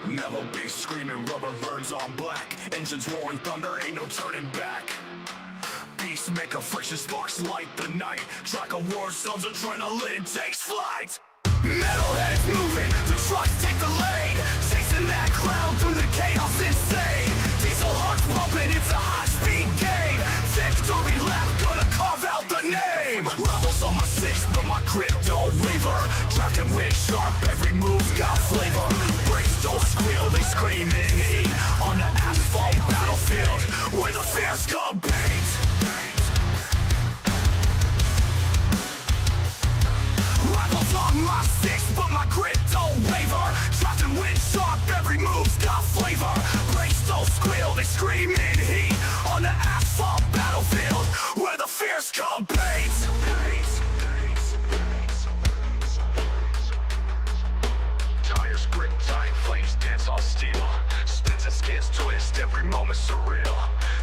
Mellow bass screaming, rubber burns on black. Engines roaring thunder, ain't no turning back. Beast make a friction, sparks light the night. Track of war zones, adrenaline takes flight. Metalheads moving, the trucks take the lead. Chasing that cloud through the chaos insane. Diesel hearts pumping, it's a high-speed game. Victory lap, gonna carve out the name. Rebels on my six, but my grip don't waver. Drafting wind sharp, every move's got flavor. Brakes don't squeal, they scream in heat. On the asphalt battlefield, where the fears compete. Rivals on my six, but my grip don't waver. Drafting wind sharp, every move's got flavor. Brakes don't squeal, they scream in heat. On the asphalt battlefield, where the fears compete. Tires grip tight, flames dance on steel. Spins and skids twist, every moment surreal.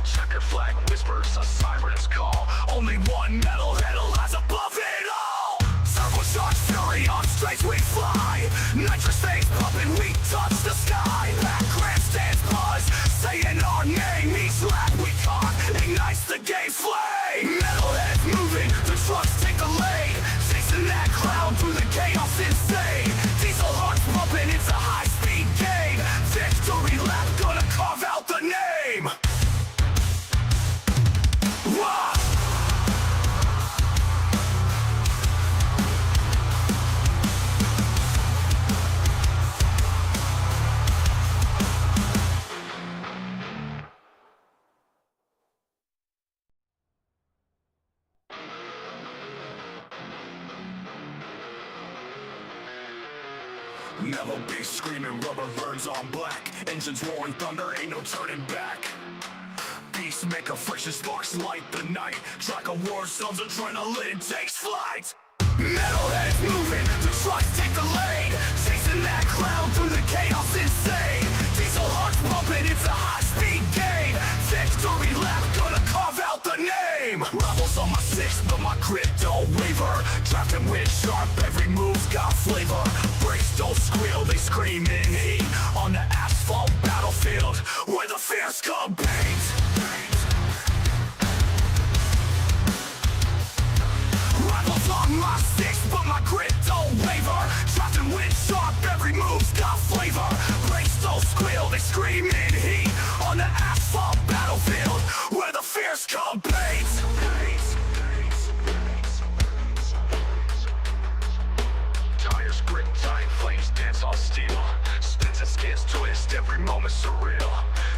Checker flag whispers, a siren's call. Only one metalhead lies above it all. Turbocharged fury on straights we fly. Nitrous phase pumping, we touch the sky. Back grandstands buzz, saying our name. Each lap we caught ignites the game flame. Metalheads moving, the trucks take the lead. Chasing that cloud through the chaos insane. Diesel hearts pumping, it's a high-speed game. Victory lap, gonna carve out the name. Wah! Mellow bass screaming, rubber burns on black. Engines roaring thunder, ain't no turning back. Beast make a friction, sparks light the night. Track of war zones, adrenaline takes flight. Metalheads moving, the trucks take the lead. Chasing that cloud through the chaos insane. Diesel hearts pumping, it's a high-speed game. Victory lap, gonna carve out the name. Rebels on my six, but my grip don't waver. Drafting wind sharp, every move's got flavor. Brakes don't squeal, they scream in heat. On the asphalt battlefield, where the fears compete. Rivals on my six, but my grip don't waver. Drafting wind sharp, every move's got flavor. Brakes don't squeal, they scream in heat. On the asphalt battlefield, where the fears compete. Tires grip tight, flames dance on steel. Spins and skids twist, every moment surreal.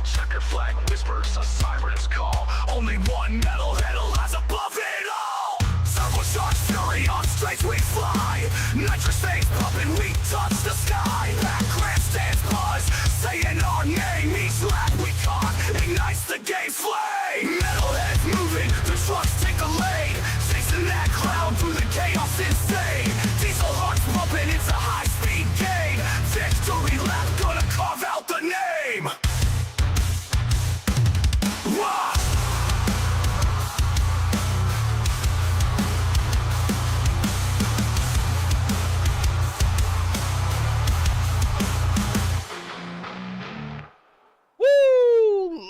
Checker flag whispers, a siren's call. Only one metalhead lies above it all. Turbocharged fury on straights we fly. Nitrous phase pumping, we touch the sky. Back grandstands buzz, saying our name. Each lap we caught ignites the game flame. Metalheads moving, the trucks take the lead. Chasing that cloud through the chaos insane. Diesel hearts pumping, it's a high-speed game. Victory lap, gonna carve out the name. Wah!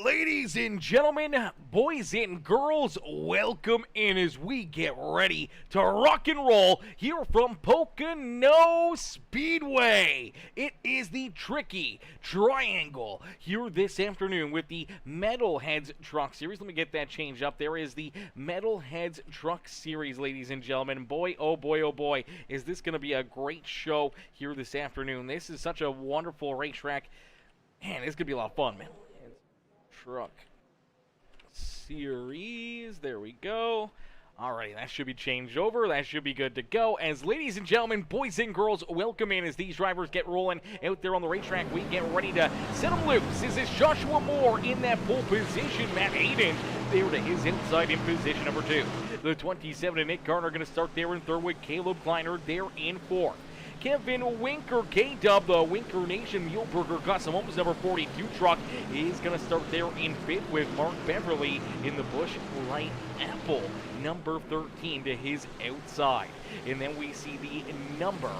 Ladies and gentlemen, boys and girls, welcome in as we get ready to rock and roll here from Pocono Speedway. It is the Tricky Triangle here this afternoon with the Metalheads Truck Series. Let me get that changed up. There is the Metalheads Truck Series, ladies and gentlemen. Boy, oh boy, is this going to be a great show here this afternoon. This is such a wonderful racetrack. Man, this is going to be a lot of fun, man. Truck Series, there we go. Alrighty, that should be changed over. That should be good to go. As ladies and gentlemen, boys and girls, welcome in as these drivers get rolling out there on the racetrack. We get ready to set them loose. This is Joshua Moore in that pole position. Matt Hayden there to his inside in position number 2. The 27 and Nick Garner going to start there in third with Caleb Kleiner there in fourth. Kevin Winker, K-Dub, the Winker Nation Muleburger Custom Homes number 42 truck is going to start there in fifth with Mark Beverly in the Busch Light Apple, number 13 to his outside. And then we see the number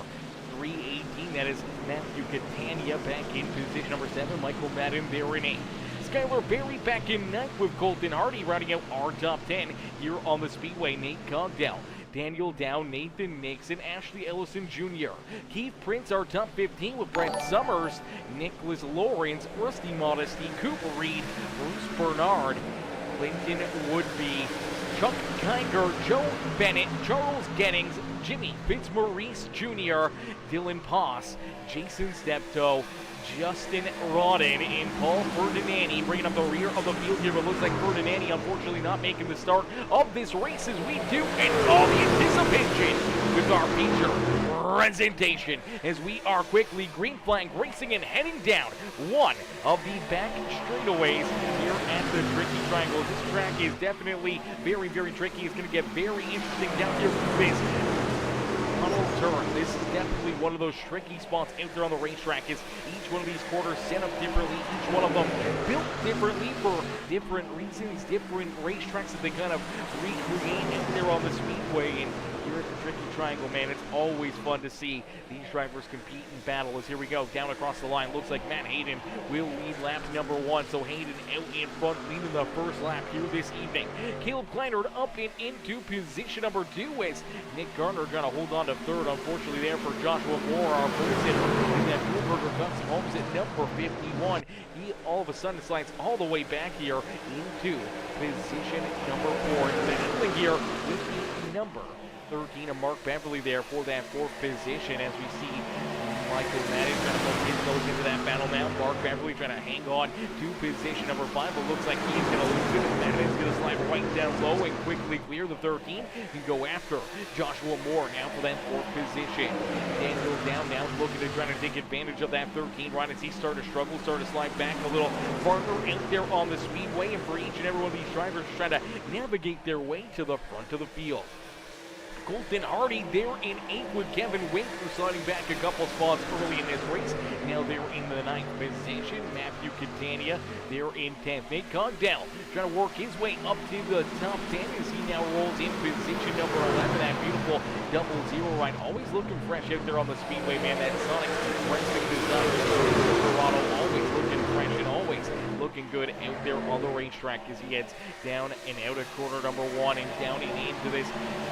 3:18. That is Matthew Catania back in position number 7. Michael Madden there in 8. Skylar Berry back in 9th with Colton Hardy rounding out our top 10 here on the Speedway. Nate Cogdell, Daniel Dow, Nathan Nixon, Ashley Ellison Jr. Keith Prince, our top 15 with Brett Summers, Nicholas Lawrence, Rusty Modesty, Cooper Reed, Bruce Bernard, Clinton Woodby, Chuck Kinder, Joe Bennett, Charles Gettings, Jimmy Fitzmaurice Jr., Dylan Poss, Jason Steptoe, Justin Rodden, and Paul Ferdinandi bringing up the rear of the field here, but looks like Ferdinandi unfortunately not making the start of this race as we do, and all the anticipation with our feature presentation as we are quickly green flag racing and heading down one of the back straightaways here at the Tricky Triangle. This track is definitely very, very tricky. It's going to get very interesting down here with this tunnel turn. This is definitely one of those tricky spots out there on the racetrack, as each one of these corners set up differently, each one of them built differently for different reasons, different racetracks that they kind of recreate out there on the Speedway. And here at the Tricky Triangle, man, it's always fun to see these drivers compete and battle. As here we go, down across the line. Looks like Matt Hayden will lead lap number 1. So Hayden out in front, leading the first lap here this evening. Caleb Kleinert up and into position number 2 as Nick Garner going to hold on to third. Unfortunately there for Joshua Moore, our first hitter in that Bluebird Custom Homes at number 51. He all of a sudden slides all the way back here into position number 4. And battling here with the number 13 of Mark Beverly there for that 4th position, as we see Michael Madden trying to put his nose into that battle now. Mark Beverly trying to hang on to position number 5, but looks like he's going to lose it. Madden is going to slide right down low and quickly clear the 13 and go after Joshua Moore now for that 4th position. Daniel down now, looking to try to take advantage of that 13 right as he started to struggle, started to slide back a little farther out there on the Speedway, and for each and every one of these drivers trying to navigate their way to the front of the field. Colton Hardy there in 8th with Kevin Winker sliding back a couple spots early in this race. Now they're in the 9th position. Matthew Catania there in 10th. Nate Cogdell trying to work his way up to the top 10 as he now rolls in position number 11. That beautiful 00 ride. Always looking fresh out there on the Speedway, man. That Sonic racing design in Colorado, always looking fresh and always looking good out there on the racetrack as he heads down and out of corner number 1 and down and into this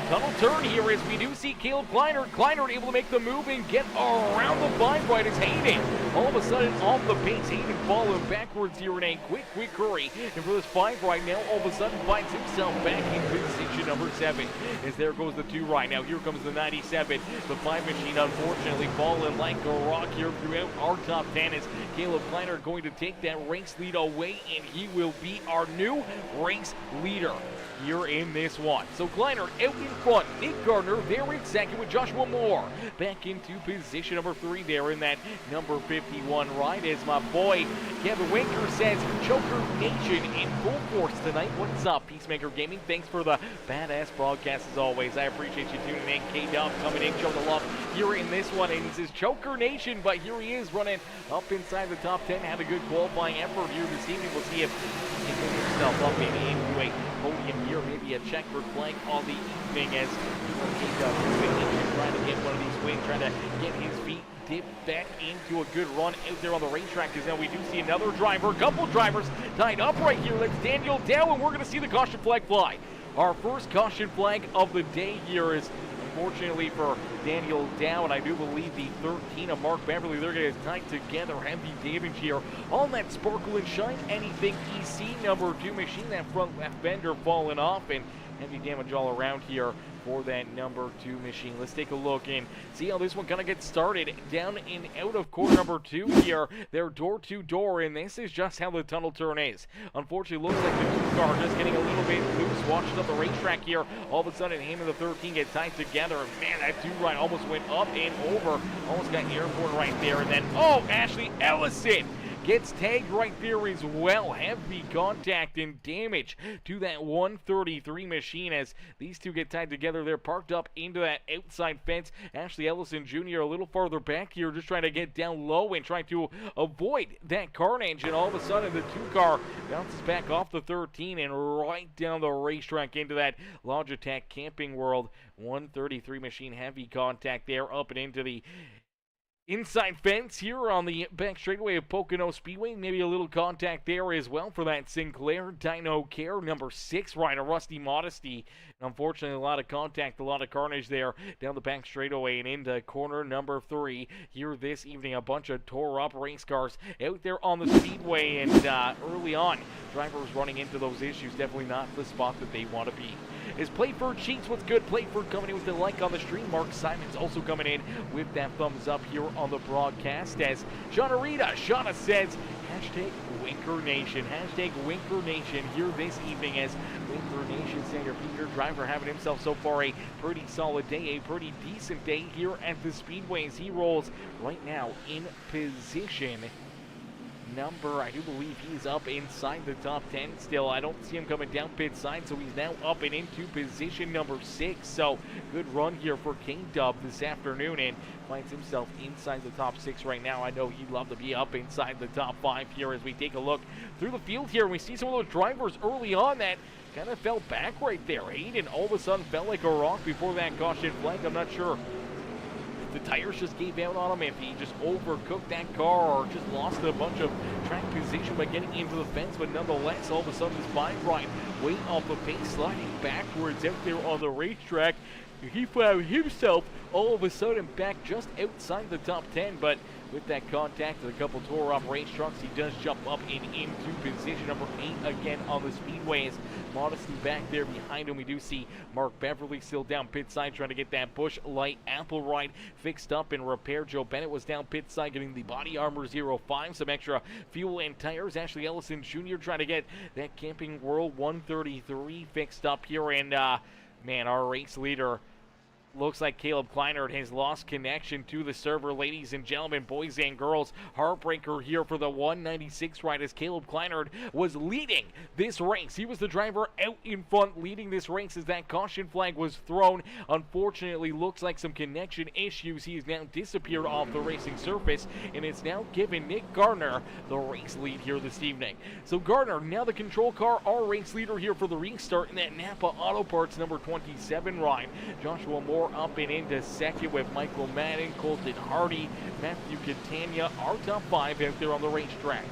tunnel turn here, as we do see Caleb Kleinert able to make the move and get around the 5 right as Hayden all of a sudden off the pace. Hayden falling backwards here in a quick hurry, and for this 5 right now all of a sudden finds himself back in position number 7 as there goes the 2 right. Now here comes the 97. The 5 machine unfortunately falling like a rock here throughout our top 10 as Caleb Kleinert going to take that race lead away, and he will be our new race leader here in this one. So Kleinert out in front, Nick Gardner there in second with Joshua Moore back into position number 3 there in that number 51 ride, as my boy Kevin Winker says, Choker Nation in full force tonight. What's up, Peacemaker Gaming? Thanks for the badass broadcast as always. I appreciate you tuning in. K-Dub coming in, showing the love here in this one, and he says Choker Nation, but here he is running up inside the top 10. Had a good qualifying effort here this evening. We'll see if he can get himself up maybe into a podium here, maybe a checkered flag on the evening, as K-Dub trying to get one of these wins, trying to get his feet dipped back into a good run out there on the racetrack, because now we do see another driver, a couple drivers tied up right here. That's Daniel Dow, and we're going to see the caution flag fly. Our first caution flag of the day here is unfortunately for Daniel Dow, and I do believe the 13 of Mark Beverly. They're going to tie together. Heavy damage here on that Sparkle and Shine Anything EC number 2 machine. That front left fender falling off, and heavy damage all around here for that number 2 machine. Let's take a look and see how this one kind of gets started. Down and out of corner number 2 here. They're door to door, and this is just how the tunnel turn is. Unfortunately, looks like the 2 car just getting a little bit loose. Watching up the racetrack here. All of a sudden, him and the 13 get tied together. Man, that 2 right almost went up and over. Almost got airborne right there. And then, oh, Ashley Ellison gets tagged right there as well. Heavy contact and damage to that 133 machine as these 2 get tied together. They're parked up into that outside fence. Ashley Ellison Jr. a little farther back here, just trying to get down low and trying to avoid that carnage. And all of a sudden, the 2 car bounces back off the 13 and right down the racetrack into that Logitech Camping World 133 machine. Heavy contact there up and into the Inside fence here on the back straightaway of Pocono Speedway. Maybe a little contact there as well for that Sinclair Dino Care number 6 rider, Rusty Modesty. Unfortunately, a lot of contact, a lot of carnage there down the back straightaway and into corner number 3. Here this evening, a bunch of tore up race cars out there on the speedway, and early on, drivers running into those issues. Definitely not the spot that they want to be. Is Playford Cheats what's good? Playford coming in with the like on the stream. Mark Simons also coming in with that thumbs up here on the broadcast. As Shauna says, hashtag Winker Nation. Hashtag Winker Nation here this evening as Winker Nation Senior Peter Driver having himself so far a pretty solid day, a pretty decent day here at the Speedway as he rolls right now in position number, I do believe he's up inside the top 10 still. I don't see him coming down pit side, so he's now up and into position number 6. So good run here for King Dub this afternoon and finds himself inside the top 6 right now. I know he'd love to be up inside the top 5 here as we take a look through the field here. We see some of those drivers early on that kind of fell back right there. Hayden all of a sudden felt like a rock before that caution flag. I'm not sure the tires just gave out on him, if he just overcooked that car or just lost a bunch of track position by getting into the fence, but nonetheless, all of a sudden his mind right way off the pace, sliding backwards out there on the racetrack. He found himself all of a sudden back just outside the top 10, but with that contact with a couple tore up race trucks, he does jump up and into position number 8 again on the speedways. Modesty back there behind him. We do see Mark Beverly still down pit side trying to get that Busch Light Apple ride fixed up and repaired. Joe Bennett was down pit side getting the Body Armor 05, some extra fuel and tires. Ashley Ellison Jr. trying to get that Camping World 133 fixed up here, and man, our race leader looks like Caleb Kleinert has lost connection to the server. Ladies and gentlemen, boys and girls, heartbreaker here for the 196 ride as Caleb Kleinert was leading this race. He was the driver out in front leading this race as that caution flag was thrown. Unfortunately, looks like some connection issues. He has now disappeared off the racing surface, and it's now given Nick Gardner the race lead here this evening. So Gardner, now the control car, our race leader here for the restart in that Napa Auto Parts number 27 ride. Joshua Moore up and into second with Michael Madden, Colton Hardy, Matthew Catania, our top 5 out there on the racetrack.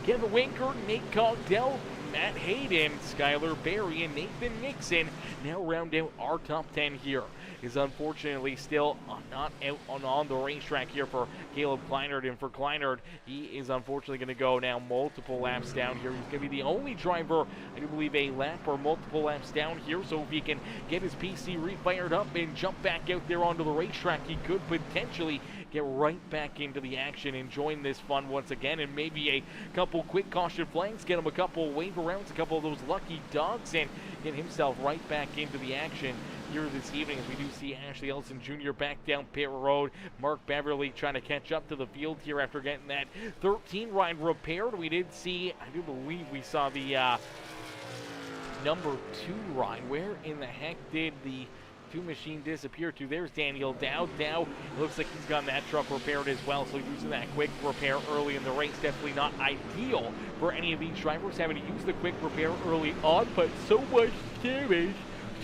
Kevin Winker, Nate Cogdell, Matt Hayden, Skylar Berry, and Nathan Nixon now round out our top 10 here. Is unfortunately still not out on the racetrack here for Caleb Kleinert, and for Kleinert, he is unfortunately going to go now multiple laps down here. He's going to be the only driver, I do believe, a lap or multiple laps down here, so if he can get his PC refired up and jump back out there onto the racetrack, he could potentially get right back into the action and join this fun once again, and maybe a couple quick caution flags, get him a couple wave rounds, a couple of those lucky dogs, and get himself right back into the action here this evening as we do see Ashley Ellison Jr. back down pit road. Mark Beverly trying to catch up to the field here after getting that 13 ride repaired. We did see, I do believe we saw the number 2 ride. Where in the heck did the 2 machine disappear to? There's Daniel Dow. Dow, it looks like he's gotten that truck repaired as well, so using that quick repair early in the race, definitely not ideal for any of these drivers having to use the quick repair early on, but so much damage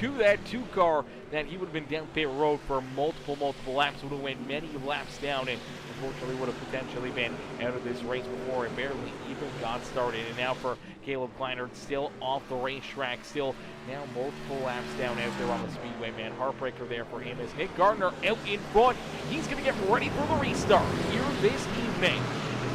to that 2 car that he would have been down pit road for multiple laps, would have went many laps down, and unfortunately would have potentially been out of this race before it barely even got started. And now for Caleb Kleinert, still off the racetrack, still now multiple laps down out there on the speedway, man. Heartbreaker there for him as Nick Gardner out in front. He's going to get ready for the restart here this evening.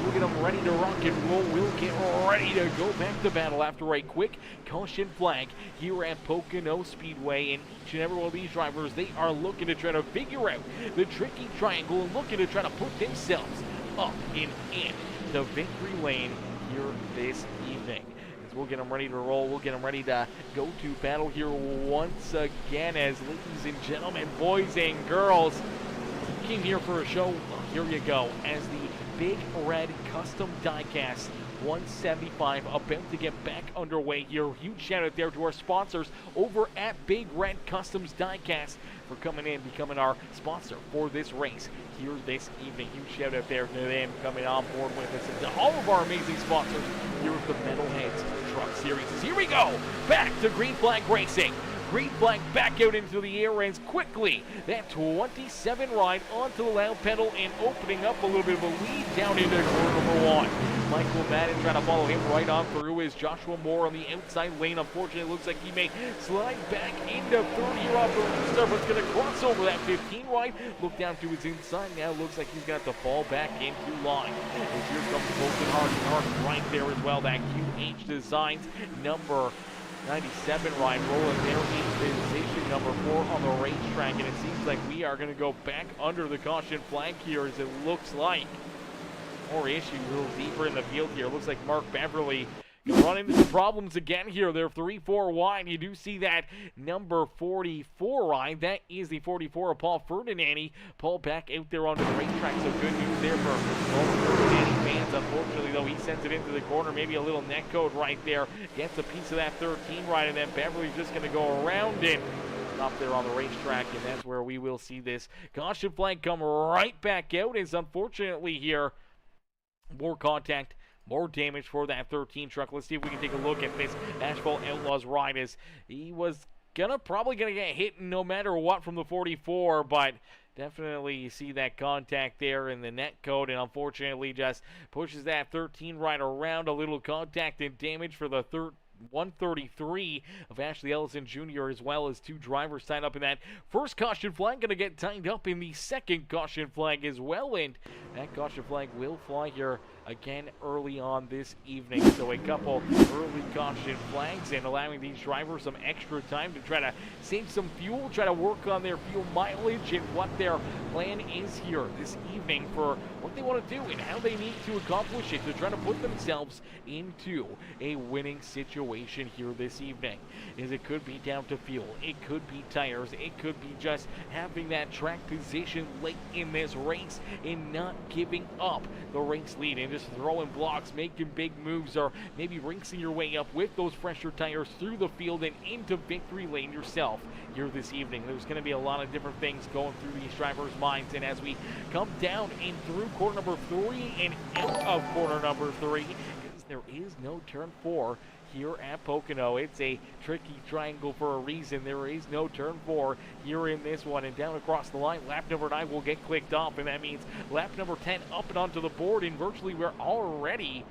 We'll get them ready to rock and roll. We'll get ready to go back to battle after a quick caution flag here at Pocono Speedway. And each and every one of these drivers, they are looking to try to figure out the tricky triangle and looking to try to put themselves up and in the victory lane here this evening. As we'll get them ready to roll, we'll get them ready to go to battle here once again as, ladies and gentlemen, boys and girls, you came here for a show. Well, here you go as the Big Red Custom Diecast 175 about to get back underway here. Huge shout out there to our sponsors over at Big Red Customs Diecast for coming in, becoming our sponsor for this race here this evening. Huge shout out there to them coming on board with us, and to all of our amazing sponsors here at the Metalheads Truck Series. Here we go, back to Green Flag Racing. green flag back out into the air as quickly that 27 ride onto the loud pedal and opening up a little bit of a lead down into corner number 1. Michael Madden trying to follow him right on through is Joshua Moore on the outside lane. Unfortunately, it looks like he may slide back into 30 here off the restart, but it's going to cross over that 15 wide. Look down to his inside now. Looks like he's going to have to fall back into line. And here comes Bolton Hart right there as well. That QH Designs number 97 ride rolling there in position number 4 on the racetrack. And it seems like we are going to go back under the caution flag here, as it looks like. More issue a little deeper in the field here. Looks like Mark Beverly gonna run into some problems again here. They're 3-4 wide. You do see that number 44 ride. That is the 44 of Paul Ferdinandi. Paul back out there onto the racetrack, so good news there for all the Ferdinandi fans. Unfortunately, though, he sends it into the corner. Maybe a little net code right there. Gets a piece of that 13 ride, and then Beverly's just gonna go around it. Up there on the racetrack, and that's where we will see this caution flag come right back out. Is unfortunately here more contact, more damage for that 13 truck. Let's see if we can take a look at this Asphalt Outlaws ride, as he was probably gonna get hit no matter what from the 44, but definitely you see that contact there in the net code, and unfortunately just pushes that 13 right around. A little contact and damage for the 133 of Ashley Ellison Jr., as well as 2 drivers tied up in that first caution flag. Going to get tied up in the second caution flag as well, and that caution flag will fly here again early on this evening. So a couple early caution flags, and allowing these drivers some extra time to try to save some fuel, try to work on their fuel mileage and what their plan is here this evening for what they want to do and how they need to accomplish it to try to put themselves into a winning situation here this evening. As it could be down to fuel, it could be tires, it could be just having that track position late in this race and not giving up the race lead and just throwing blocks, making big moves, or maybe racing your way up with those fresher tires through the field and into victory lane yourself here this evening. There's going to be a lot of different things going through these drivers' minds, and as we come down and through corner number 3 and out of corner number 3, because there is no turn 4 here at Pocono. It's a tricky triangle for a reason. There is no turn 4 here in this one, and down across the line, lap number 9 will get clicked off, and that means lap number 10 up and onto the board, and virtually we're already,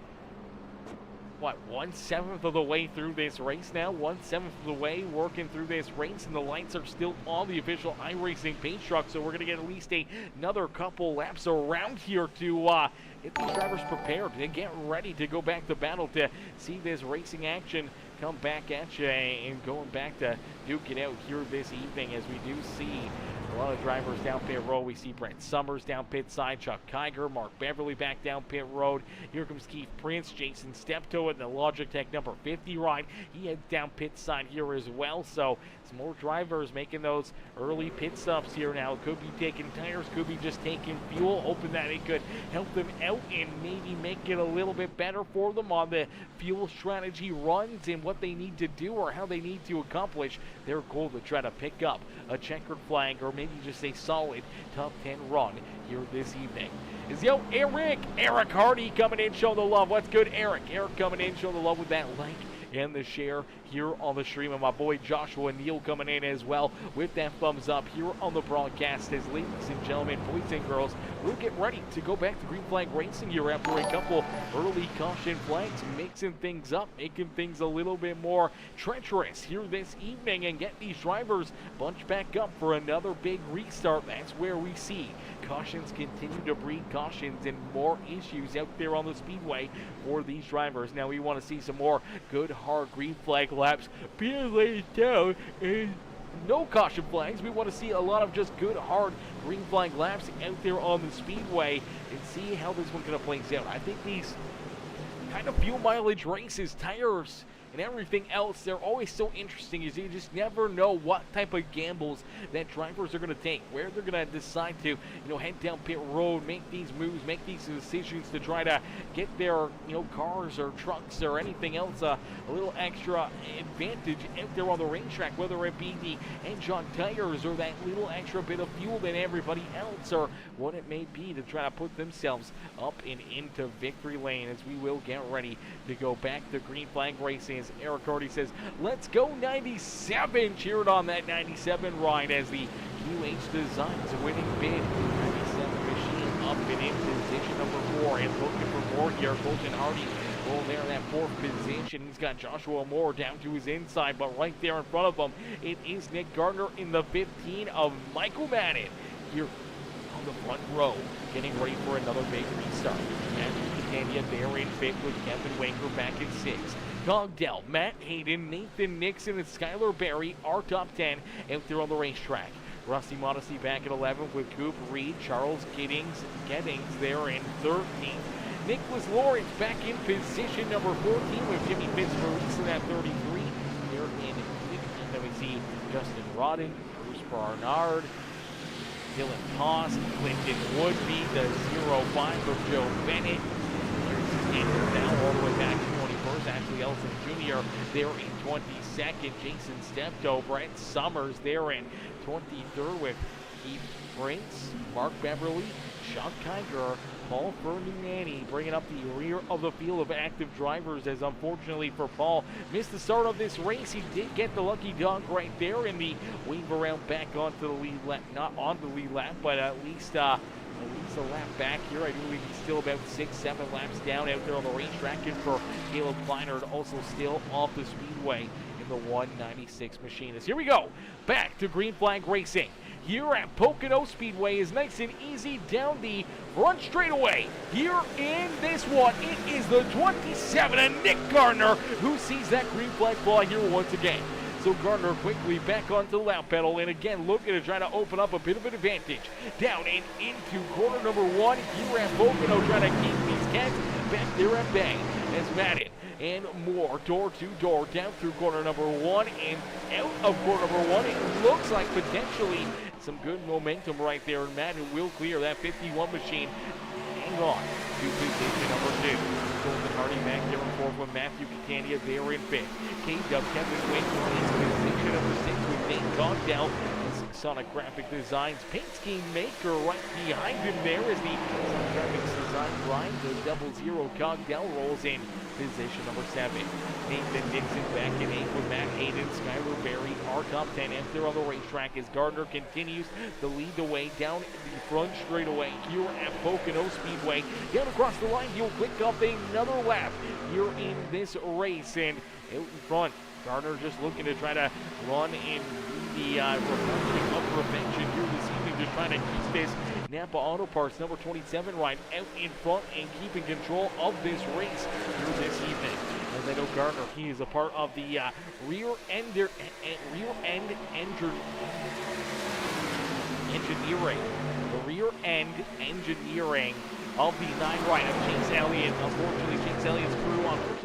what, 1/7 of the way through this race now? 1/7 of the way working through this race, and the lights are still on the official iRacing paint truck, so we're going to get at least another couple laps around here to get these drivers prepared and get ready to go back to battle to see this racing action come back at you and going back to duke it out here this evening. As we do see a lot of drivers down pit road. We see Brett Summers down pit side, Chuck Kiger, Mark Beverly back down pit road. Here comes Keith Prince, Jason Steptoe in the Logitech number 50 ride. He heads down pit side here as well. So some more drivers making those early pit stops here now. It could be taking tires, could be just taking fuel, hoping that it could help them out and maybe make it a little bit better for them on the fuel strategy runs and what they need to do or how they need to accomplish their goal to try to pick up a checkered flag or maybe just a solid top 10 run here this evening. Is Eric Hardy coming in, showing the love. What's good, Eric? Eric coming in, showing the love with that like and the share here on the stream, and my boy Joshua Neal coming in as well with that thumbs up here on the broadcast. As ladies and gentlemen, boys and girls, we'll get ready to go back to green flag racing here after a couple early caution flags, mixing things up, making things a little bit more treacherous here this evening, and get these drivers bunched back up for another big restart. That's where we see cautions continue to breed cautions and more issues out there on the speedway for these drivers. Now we want to see some more good hard green flag laps being laid down and no caution flags. We want to see a lot of just good hard green flag laps out there on the speedway and see how this one kind of plays out. I think these kind of fuel mileage races, tires and everything else, they're always so interesting. You just never know what type of gambles that drivers are going to take, where they're going to decide to, head down pit road, make these moves, make these decisions to try to get their, cars or trucks or anything else a little extra advantage out there on the racetrack, whether it be the engine tires or that little extra bit of fuel than everybody else, or what it may be to try to put themselves up and into victory lane. As we will get ready to go back to green flag racing as Eric Hardy says, let's go 97, cheered on that 97 ride as the QH Designs winning bid. 97 machine up and in position number 4 and looking for more here. Colton Hardy well there in that 4th position. He's got Joshua Moore down to his inside, but right there in front of him, it is Nick Gardner in the 15 of Michael Madden here on the front row, getting ready for another big restart. Matthew Catania there in 5th with Kevin Wanker back in 6th. Cogdell, Matt Hayden, Nathan Nixon, and Skylar Berry are top 10 out there on the racetrack. Rusty Modesty back at 11th with Coop Reed, Charles Giddings there in 13th. Nicholas Lawrence back in position number 14 with Jimmy Fitzmaurice at 33. Here in 15th, then we see Justin Rodden, Bruce Barnard, Dylan Toss, Clinton Woodby, the 05 of Joe Bennett. And now all the way back to 21st, Ashley Ellison Jr. there in 22nd. Jason Steptoe, Brett Summers there in 23rd with Keith Prince, Mark Beverly, Sean Kiger, Paul Ferdinandi bringing up the rear of the field of active drivers, as unfortunately for Paul, missed the start of this race. He did get the lucky dog right there in the wave around back onto the lead lap, not on the lead lap, but at least a lap back here. I do believe he's still about 6-7 laps down out there on the racetrack. And for Caleb Kleinert, also still off the speedway in the 196 machinist. Here we go, back to green flag racing. Here at Pocono Speedway is nice and easy down the front straightaway. Here in this one, it is the 27 and Nick Gardner who sees that green flag fly here once again. So Gardner quickly back onto the lap pedal and again looking to try to open up a bit of an advantage. Down and into corner number 1 here at Pocono, trying to keep these cats back there at bay as Madden and more door to door down through corner number 1 and out of corner number 1. It looks like potentially some good momentum right there, and Madden will clear that 51 machine. Hang on to position number 2. Colton Hardy back there in 4th with Matthew Catania there in 5th. K-Dub Kevin Winkel is position number 6 with Nate Cogdell. Sonic Graphic Designs paint scheme maker right behind him there as the Sonic Graphics Design ride. The 00 Cogdell rolls in position number 7. Nathan Dixon back in 8th with Matt Hayden, Skylar Berry are top 10 out there on the racetrack as Gardner continues to lead the way down the front straightaway here at Pocono Speedway. Down across the line, he'll click up another lap here in this race, and out in front, Gardner just looking to try to run in the reflection of perfection here this evening, just trying to keep this Napa Auto Parts number 27 ride out in front and keeping control of this race here this evening. As I know Gardner, he is a part of the rear end engineering of the 9 ride of Chase Elliott. Unfortunately, Chase Elliott's crew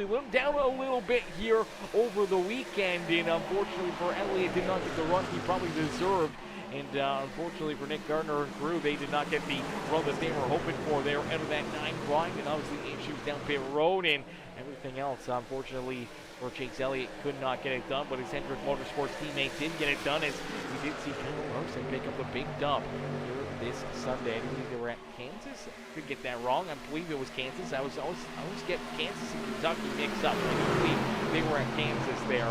let him down a little bit here over the weekend, and unfortunately for Elliott, did not get the run he probably deserved. And unfortunately for Nick Gardner and crew, they did not get the run that they were hoping for there out of that 9 ride, and obviously issues down pit road and everything else. Unfortunately for Chase Elliott, could not get it done, but his Hendrick Motorsports teammate did get it done, as we did see Kyle Larson pick up a big dub here this Sunday. I believe they were at Kansas. I could get that wrong. I believe it was Kansas. I always get Kansas and Kentucky mixed up. I do believe they were at Kansas there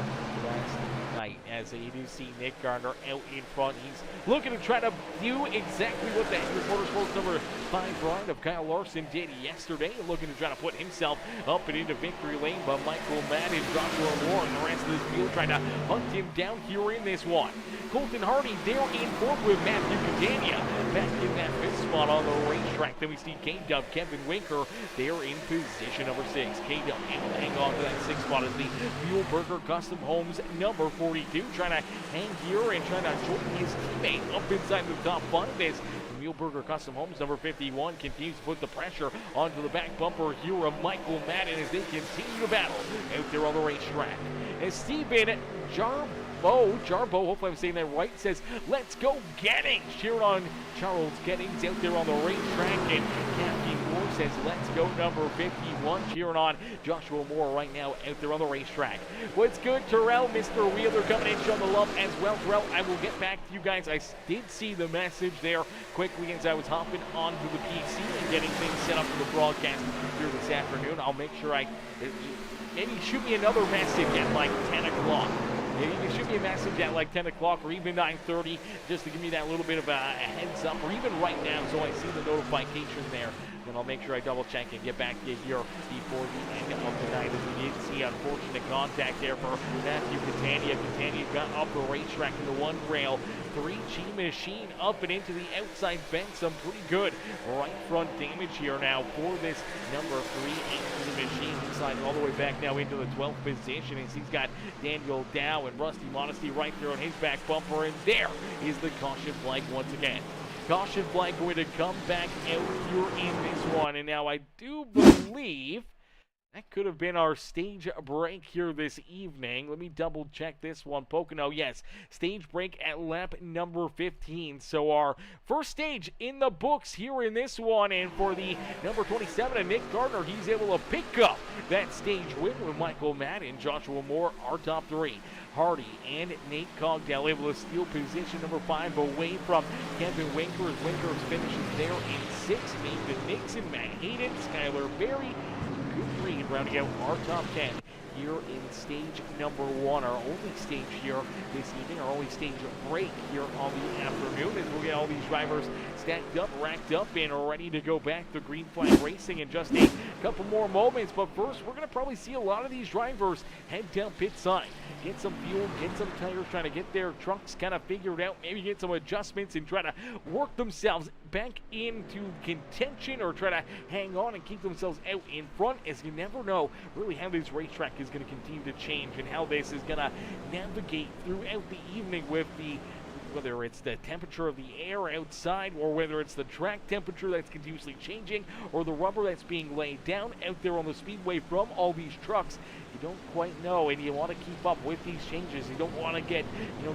last night, as you do see Nick Gardner out in front. He's looking to try to do exactly what the Hendrick Motorsports number 5 ride of Kyle Larson did yesterday, looking to try to put himself up and into victory lane, but Michael Madden, Joshua Moore, and the rest of this field trying to hunt him down here in this one. Colton Hardy there in 4th with Matthew Catania back in that 5th spot on the racetrack. Then we see K-Dub Kevin Winker there in position number 6. K-Dub able to hang on to that 6th spot as the Muehlberger Custom Homes number 42, trying to hang here and trying to join his teammate up inside the top 5 as Muehlberger Custom Homes number 51 continues to put the pressure onto the back bumper here of Michael Madden as they continue to battle out there on the racetrack. As Steven Jarbo, hopefully I'm saying that right, says, let's go Gettings, cheering on Charles Gettings out there on the racetrack, and Captain Moore says, let's go number 51, cheering on Joshua Moore right now out there on the racetrack. What's good, Terrell? Mr. Wheeler coming in, showing the love as well. Terrell, I will get back to you guys. I did see the message there quickly as I was hopping onto the PC and getting things set up for the broadcast here this afternoon. I'll make sure maybe shoot me another message at like 10 o'clock. Maybe you can shoot me a message at like 10 o'clock or even 9:30 just to give me that little bit of a heads up, or even right now so I see the notification there. Then I'll make sure I double check and get back to you here before the end of the night. As we did see unfortunate contact there for Matthew Catania. Catania got up the racetrack in the one rail. 3G machine up and into the outside fence. Some pretty good right front damage here now for this number 3 into the machine. Inside all the way back now into the 12th position as he's got Daniel Dow and Rusty Modesty right there on his back bumper. And there is the caution flag once again. Caution flag going to come back out here in this one. And now I do believe that could have been our stage break here this evening. Let me double check this one. Pocono, yes, stage break at lap number 15. So our first stage in the books here in this one. And for the number 27, Nick Gardner, he's able to pick up that stage win with Michael Madden. Joshua Moore, our top 3. Hardy and Nate Cogdell able to steal position number 5 away from Kevin Winkers. Winkers finishes there in 6th. Nathan Nixon, Matt Hayden, Skylar Berry, Coop Reed rounding out our top 10 here in stage number 1. Our only stage here this evening, our only stage break here on the afternoon, as we'll get all these drivers stacked up, racked up, and ready to go back to green flag racing in just a couple more moments. But first, we're going to probably see a lot of these drivers head down pit side, get some fuel, get some tires, trying to get their trucks kind of figured out, maybe get some adjustments and try to work themselves back into contention, or try to hang on and keep themselves out in front, as you never know really how this racetrack is going to continue to change and how this is going to navigate throughout the evening with whether it's the temperature of the air outside, or whether it's the track temperature that's continuously changing, or the rubber that's being laid down out there on the speedway from all these trucks. You don't quite know, and you want to keep up with these changes. You don't want to get,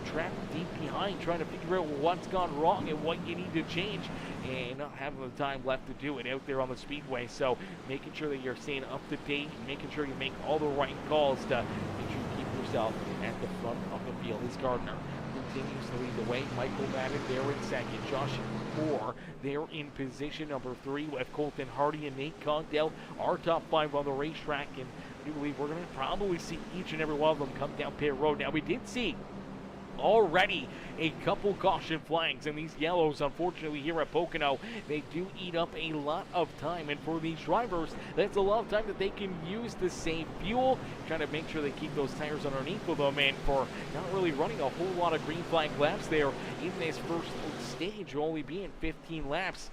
trapped deep behind trying to figure out what's gone wrong and what you need to change, and not having the time left to do it out there on the speedway. So making sure that you're staying up to date, making sure you make all the right calls to make sure you keep yourself at the front of the field. Is Gardner continues to lead the way. Michael Madden there in second. Josh Moore there in position number 3 with Colton Hardy and Nate Cogdell, our top 5 on the racetrack. And we believe we're going to probably see each and every one of them come down pit road. Now, we did see already a couple caution flags, and these yellows, unfortunately, here at Pocono, they do eat up a lot of time, and for these drivers, that's a lot of time that they can use to save fuel, trying to make sure they keep those tires underneath of them, and for not really running a whole lot of green flag laps there in this first stage, only being 15 laps.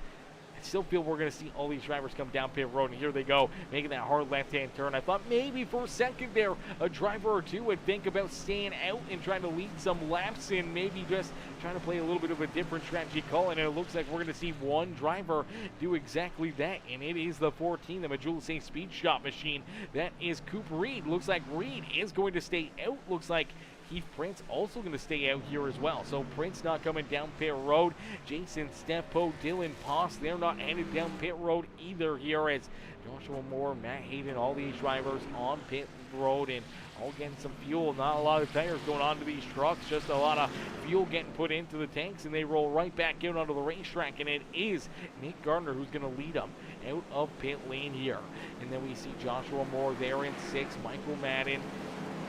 Still feel we're going to see all these drivers come down pit road, and here they go, making that hard left-hand turn. I thought maybe for a second there, a driver or two would think about staying out and trying to lead some laps, and maybe just trying to play a little bit of a different strategy call, and it looks like we're going to see one driver do exactly that, and it is the 14, the Majula Speed Shop machine. That is Coop Reed. Looks like Reed is going to stay out. Looks like Keith Prince also going to stay out here as well. So Prince not coming down pit road. Jason Steppo, Dylan Poss, they're not headed down pit road either here, as Joshua Moore, Matt Hayden, all these drivers on pit road and all getting some fuel. Not a lot of tires going onto these trucks, just a lot of fuel getting put into the tanks, and they roll right back out onto the racetrack, and it is Nick Gardner who's going to lead them out of pit lane here. And then we see Joshua Moore there in 6th, Michael Madden,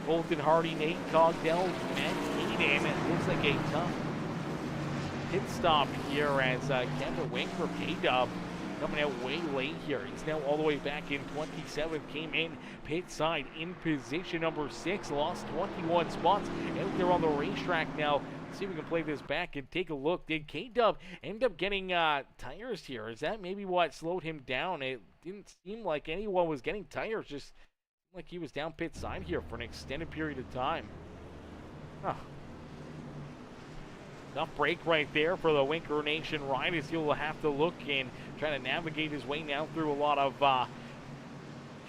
Colton Hardy, Nate Cogdell, Matt Hayden. It looks like a tough pit stop here as Kevin Winker, K-Dub, coming out way late here. He's now all the way back in 27th, came in pit side in position number 6, lost 21 spots out there on the racetrack now. Let's see if we can play this back and take a look. Did K-Dub end up getting tires here? Is that maybe what slowed him down? It didn't seem like anyone was getting tires, just like he was down pit side here for an extended period of time. Tough break right there for the Winker Nation ride, as he'll have to look and try to navigate his way now through a lot of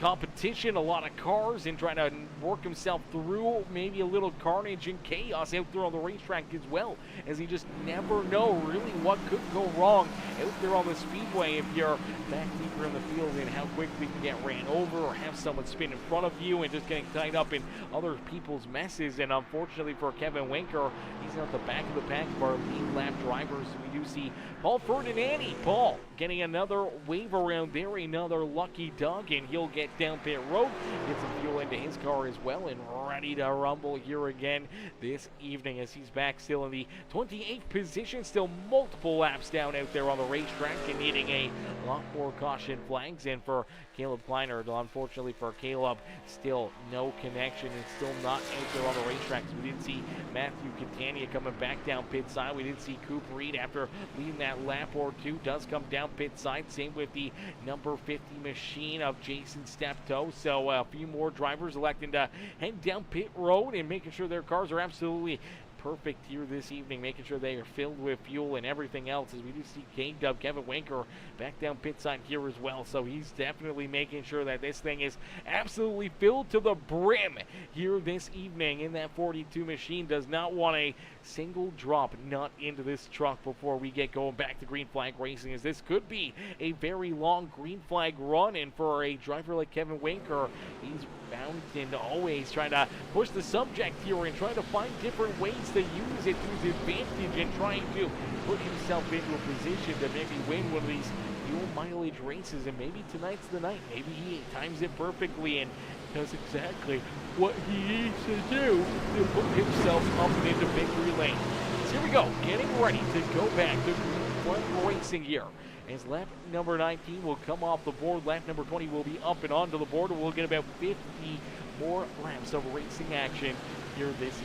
competition, a lot of cars, and trying to work himself through maybe a little carnage and chaos out there on the racetrack as well, as he just never know really what could go wrong out there on the speedway if you're back deeper in the field and how quickly you can get ran over or have someone spin in front of you and just getting tied up in other people's messes. And unfortunately for Kevin Winker, he's at the back of the pack of our lead lap drivers. We do see Paul Ferdinandi. Paul getting another wave around there, another lucky dog, and he'll get down pit road, get some fuel into his car as well, and ready to rumble here again this evening as he's back still in the 28th position, still multiple laps down out there on the racetrack and needing a lot more caution flags. And for Caleb Kleiner, unfortunately for Caleb, still no connection and still not out there on the racetrack. So we didn't see Matthew Catania coming back down pit side. We didn't see Coop Reed after leading that lap or two, does come down pit side. Same with the number 50 machine of Jason Steptoe. So a few more drivers electing to head down pit road and making sure their cars are absolutely perfect here this evening, making sure they are filled with fuel and everything else, as we do see K-Dub Kevin Winker back down pit side here as well. So he's definitely making sure that this thing is absolutely filled to the brim here this evening. In that 42 machine does not want a single drop nut into this truck before we get going back to green flag racing, as this could be a very long green flag run. And for a driver like Kevin Winker, he's bound and always trying to push the subject here and trying to find different ways to use it to his advantage and trying to put himself into a position to maybe win one of these fuel mileage races. And maybe tonight's the night. Maybe he times it perfectly and does exactly what he needs to do to put himself up and into victory lane. So here we go, getting ready to go back to green flag racing here, as lap number 19 will come off the board. Lap number 20 will be up and onto the board, and we'll get about 50 more laps of racing action here this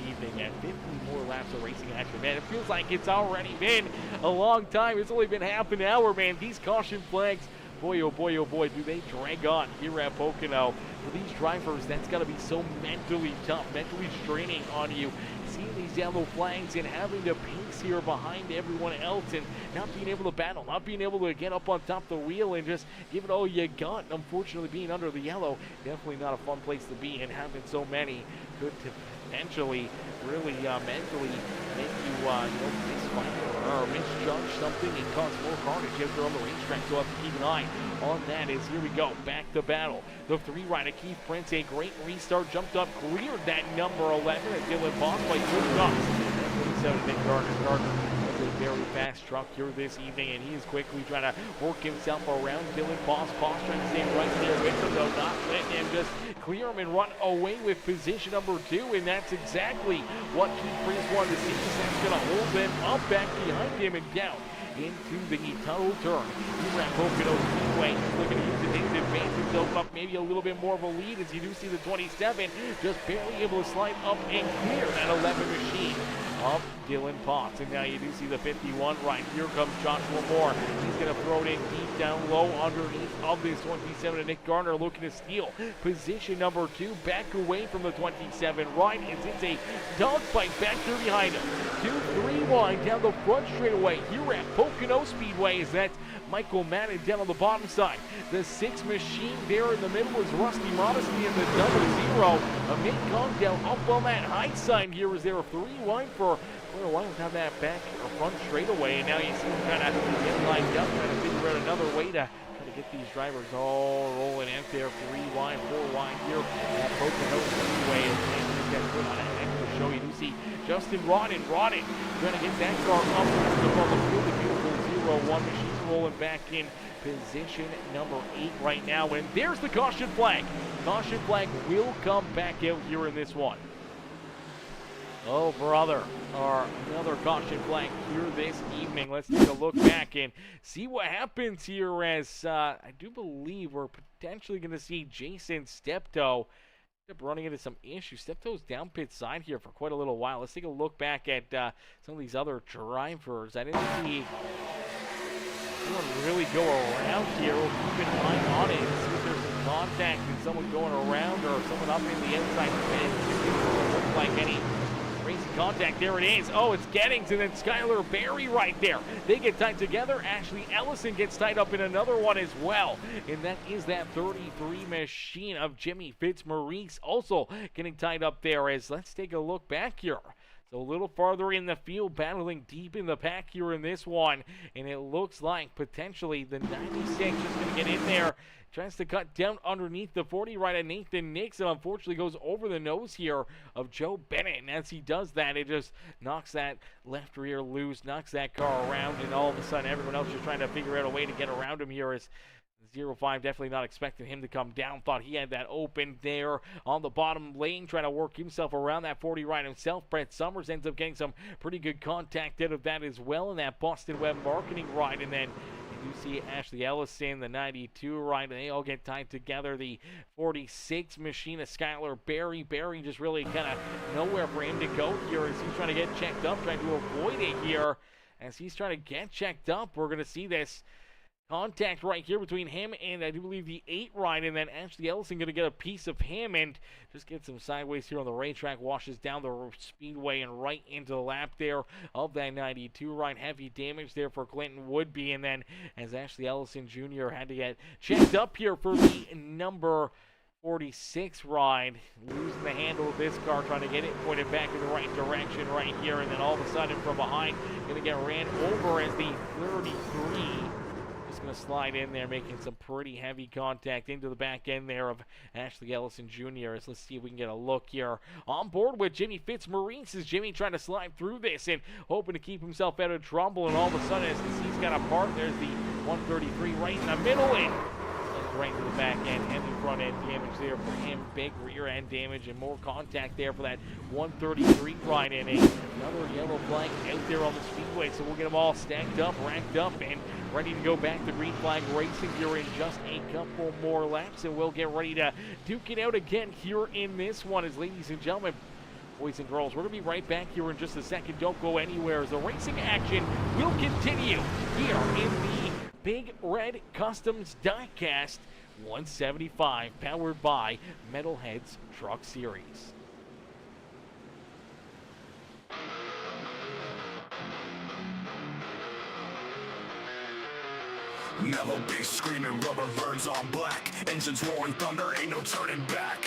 evening. At 50 more laps of racing action, man, it feels like it's already been a long time. It's only been half an hour, man. These caution flags, boy, oh boy, do they drag on here at Pocono. For these drivers, that's got to be so mentally tough, mentally straining on you, seeing these yellow flags and having to pace here behind everyone else and not being able to battle, not being able to get up on top of the wheel and just give it all you got. Unfortunately, being under the yellow, definitely not a fun place to be, and having so many could potentially really mentally make you misfight or misjudge something and cause more carnage out there on the racetrack. So we'll have to keep an eye on that. As here we go, back to battle. The three-rider Keith Prince, a great restart, jumped up, cleared that number 11, and Dylan Boss by good shots. 27 Nick Gardner. A very fast truck here this evening, and he is quickly trying to work himself around Dylan Boss. Boss trying to stay right there with him, though, not letting him just clear him and run away with position number 2, and that's exactly what Keith Prince wanted to see. That's going to hold them up back behind him and down into the tunnel turn. Here at Pocono Speedway, he's looking to use his advantage to open up maybe a little bit more of a lead, as you do see the 27 just barely able to slide up and clear that 11 machine of Dylan Potts. And now you do see the 51 right. Here comes Joshua Moore. He's going to throw it in deep down low underneath of this 27, and Nick Garner looking to steal position number 2, back away from the 27 right, as it's a dogfight back there behind him. 2-3 wide down the front straightaway here at Pocono Speedway, as that's Michael Madden down on the bottom side. The 6 machine there in the middle is Rusty Modesty, and the 00 of Nate Congdale up on that high side here, as there are 3 wide for Claire Williams have that back or front straightaway, and now you see him trying to get lined up, trying to figure out another way to get these drivers all rolling out there. 3 wide, 4 wide here at Pocono Speedway, and get put on that extra show. You do see Justin Rodden trying to get that car up on the field. The beautiful 01 machine rolling back in position number 8 right now, and there's the caution flag. Caution flag will come back out here in this one. Oh, brother, another caution flag here this evening. Let's take a look back and see what happens here, as I do believe we're potentially going to see Jason Steptoe running into some issues. Steptoe's down pit side here for quite a little while. Let's take a look back at some of these other drivers. I didn't see anyone really go around here. We'll keep an eye on it and see if there's some contact and someone going around or someone up in the inside fence. It doesn't look like any racing contact. There it is. Oh, it's Gettings and then Skylar Berry right there. They get tied together. Ashley Ellison gets tied up in another one as well. And that is that 33 machine of Jimmy Fitzmaurice also getting tied up there. As let's take a look back here. So a little farther in the field, battling deep in the pack here in this one. And it looks like potentially the 96 is going to get in there. Tries to cut down underneath the 40 right at Nathan Nixon. Unfortunately goes over the nose here of Joe Bennett. And as he does that, it just knocks that left rear loose, knocks that car around. And all of a sudden, everyone else just trying to figure out a way to get around him here as 05 definitely not expecting him to come down. Thought he had that open there on the bottom lane, trying to work himself around that 40 right himself. Brett Summers ends up getting some pretty good contact out of that as well in that Boston Web marketing ride. And then you see Ashley Ellison, the 92 ride, and they all get tied together. The 46 machine of Skylar Berry. Berry just really kind of nowhere for him to go here as he's trying to get checked up, trying to avoid it here. As he's trying to get checked up, we're going to see this contact right here between him and I do believe the 8 ride, and then Ashley Ellison going to get a piece of him and just get some sideways here on the racetrack, washes down the speedway and right into the lap there of that 92 ride. Heavy damage there for Clinton Woodby, and then as Ashley Ellison Jr. had to get checked up here for the number 46 ride, losing the handle of this car, trying to get it pointed back in the right direction right here, and then all of a sudden from behind going to get ran over as the 33 going to slide in there, making some pretty heavy contact into the back end there of Ashley Ellison Jr. As let's see if we can get a look here on board with Jimmy Fitzmaurice. Is Jimmy trying to slide through this and hoping to keep himself out of trouble, and all of a sudden as he's got a part, there's the 133 right in the middle and right to the back end. Heavy front end damage there for him, big rear end damage, and more contact there for that 133 ride in. Another yellow flag out there on the speedway, so we'll get them all stacked up, racked up, and ready to go back to green flag racing here in just a couple more laps, and we'll get ready to duke it out again here in this one. As ladies and gentlemen, boys and girls, we're going to be right back here in just a second. Don't go anywhere as the racing action will continue here in the Big Red Customs Diecast 175, powered by Metalhead's Truck Series. Mellow bass screaming, rubber burns on black. Engines roaring thunder, ain't no turning back.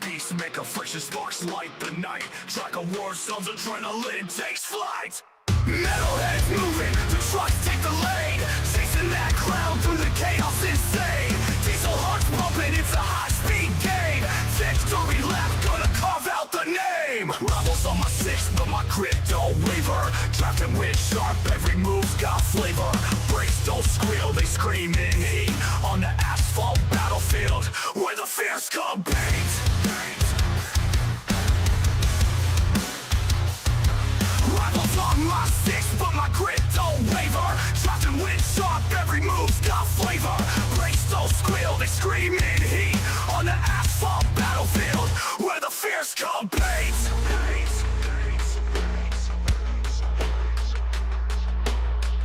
Peacemaker, friction sparks light the night. Track of war zones, adrenaline takes flight. Metalheads moving, the trucks take the lead. Chasing that cloud through the chaos insane. Diesel hearts pumping, it's a high-speed game. Victory lap, gonna carve out the name. Rivals on my 6, but my grit don't waver. Drafting with sharp, every move's got flavor. Brakes don't squeal, they scream in heat. On the asphalt battlefield, where the fierce compete. Rivals on my 6, but my grit don't waver. Drafting with sharp, every move's got flavor. Brakes don't squeal, they scream in heat. On the asphalt battlefield, where the fierce compete.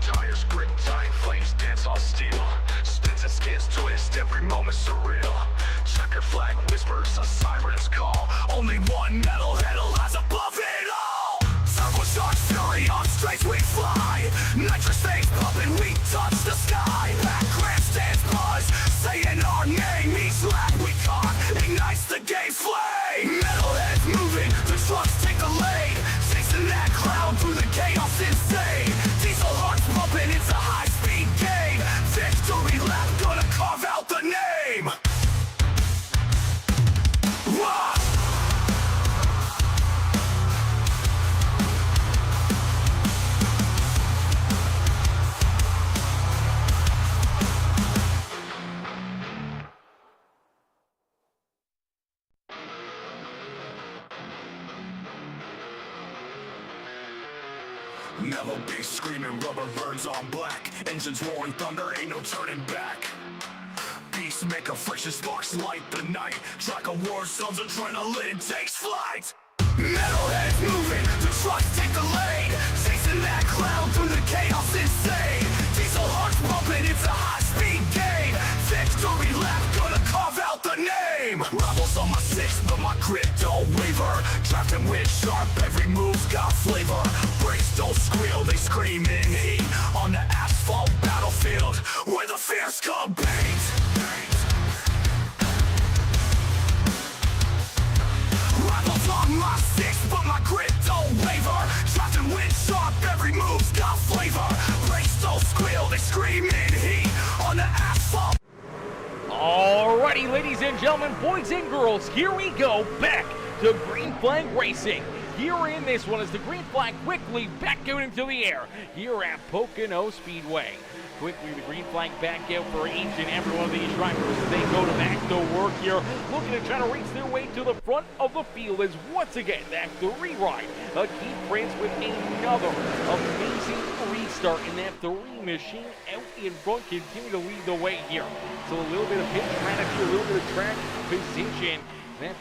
Tires grip tight, flames dance on steel. Spins and skids twist, every moment surreal. Checker flag whispers, a siren's call. Only one metalhead lies above it all. Turbocharged fury on straights we fly. Nitrous things pumping, we touch the sky. Back grandstands buzz, saying our name. Each lap we caught ignites the game's flame. Metalheads moving, the trucks take the lead. Chasing that cloud through the chaos insane. Diesel hearts pumping, it's a high-speed game. Victory lap, gonna carve out the name. Wah! Mellow bass screaming, rubber burns on black. Engines roaring thunder, ain't no turning back. Peacemaker, friction sparks light the night. Track of war zones, adrenaline takes flight. Metalheads moving, the trucks take the lead. Chasing that cloud through the chaos insane. Diesel hearts pumping, it's a high-speed game. Victory lap, gonna carve out the name. Rivals on my 6, but my grit don't waver. Drafting with sharp, every move's got flavor. Brakes don't squeal, they scream in heat. On the asphalt battlefield, where the fierce compete. Rivals on my six, but my grit don't waver. Drafting with sharp, every move's got flavor. Brakes don't squeal, they scream in heat. On the asphalt. Alrighty, ladies and gentlemen, boys and girls, here we go back to Green Flag Racing. Here in this one is the green flag quickly back out into the air here at Pocono Speedway. Quickly, the green flag back out for each and every one of these drivers as they go to back to work here, looking to try to race their way to the front of the field as once again that three ride. Keith Prince with another amazing restart, and that three machine out in front continue to lead the way here. So a little bit of pit strategy, a little bit of track position. That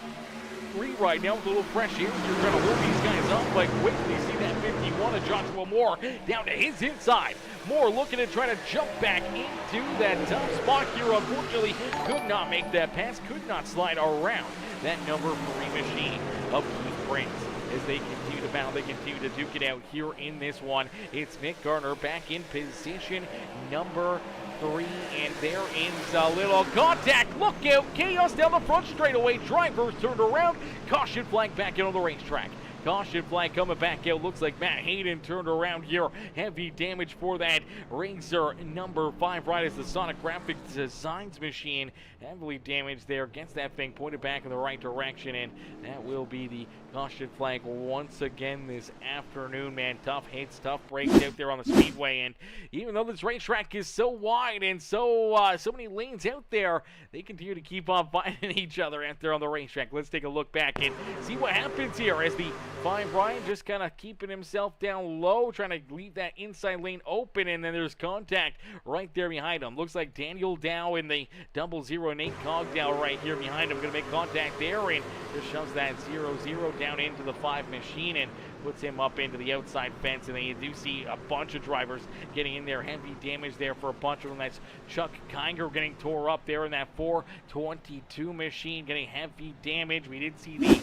three ride now with a little fresh air. You're trying to hold these guys up, but quickly see that 51 of Joshua Moore down to his inside. Moore looking to try to jump back into that top spot here. Unfortunately, could not make that pass, could not slide around that number 3 machine of Keith Prince. As they continue to battle, they continue to duke it out here in this one. It's Mick Garner back in position number 3, and there is a little contact. Look out, chaos down the front straightaway. Drivers turned around. Caution flag back out on the racetrack. Caution flag coming back out. Looks like Matt Hayden turned around here. Heavy damage for that Racer number 5 ride as the Sonic Graphic Designs machine heavily damaged there. Gets that thing pointed back in the right direction, and that will be the caution flag once again this afternoon, man. Tough hits, tough breaks out there on the speedway, and even though this racetrack is so wide and so many lanes out there, they continue to keep on fighting each other out there on the racetrack. Let's take a look back and see what happens here as the 5 Ryan just kind of keeping himself down low, trying to leave that inside lane open, and then there's contact right there behind him. Looks like Daniel Dow in the 00, Nate Cogdow right here behind him, going to make contact there, and just shoves that 0-0 down into the 5 machine and puts him up into the outside fence. And then you do see a bunch of drivers getting in there. Heavy damage there for a bunch of them. That's Chuck Kinger getting tore up there in that 422 machine, getting heavy damage. We did see the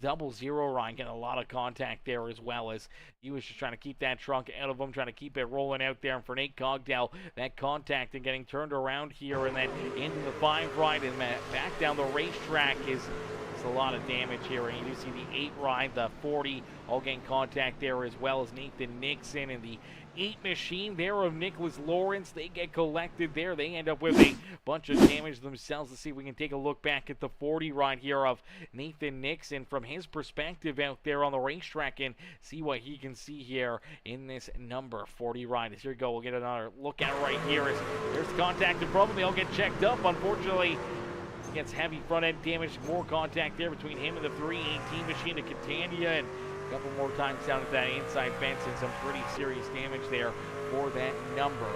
00 Ryan getting a lot of contact there, as well as he was just trying to keep that trunk out of him, trying to keep it rolling out there. And for Nate Cogdell, that contact and getting turned around here, and then into the 5 ride and back down the racetrack is a lot of damage here. And you do see the 8 ride, the 40, all getting contact there, as well as Nathan Nixon and the 8 machine there of Nicholas Lawrence. They get collected there. They end up with a bunch of damage themselves. Let's see if we can take a look back at the 40 ride here of Nathan Nixon from his perspective out there on the racetrack and see what he can see here in this number 40 ride. Here we go. We'll get another look at it right here. There's contact in front of him. They all get checked up. Unfortunately, gets heavy front end damage. More contact there between him and the 318 machine of Catania, and a couple more times down at that inside fence, and some pretty serious damage there for that number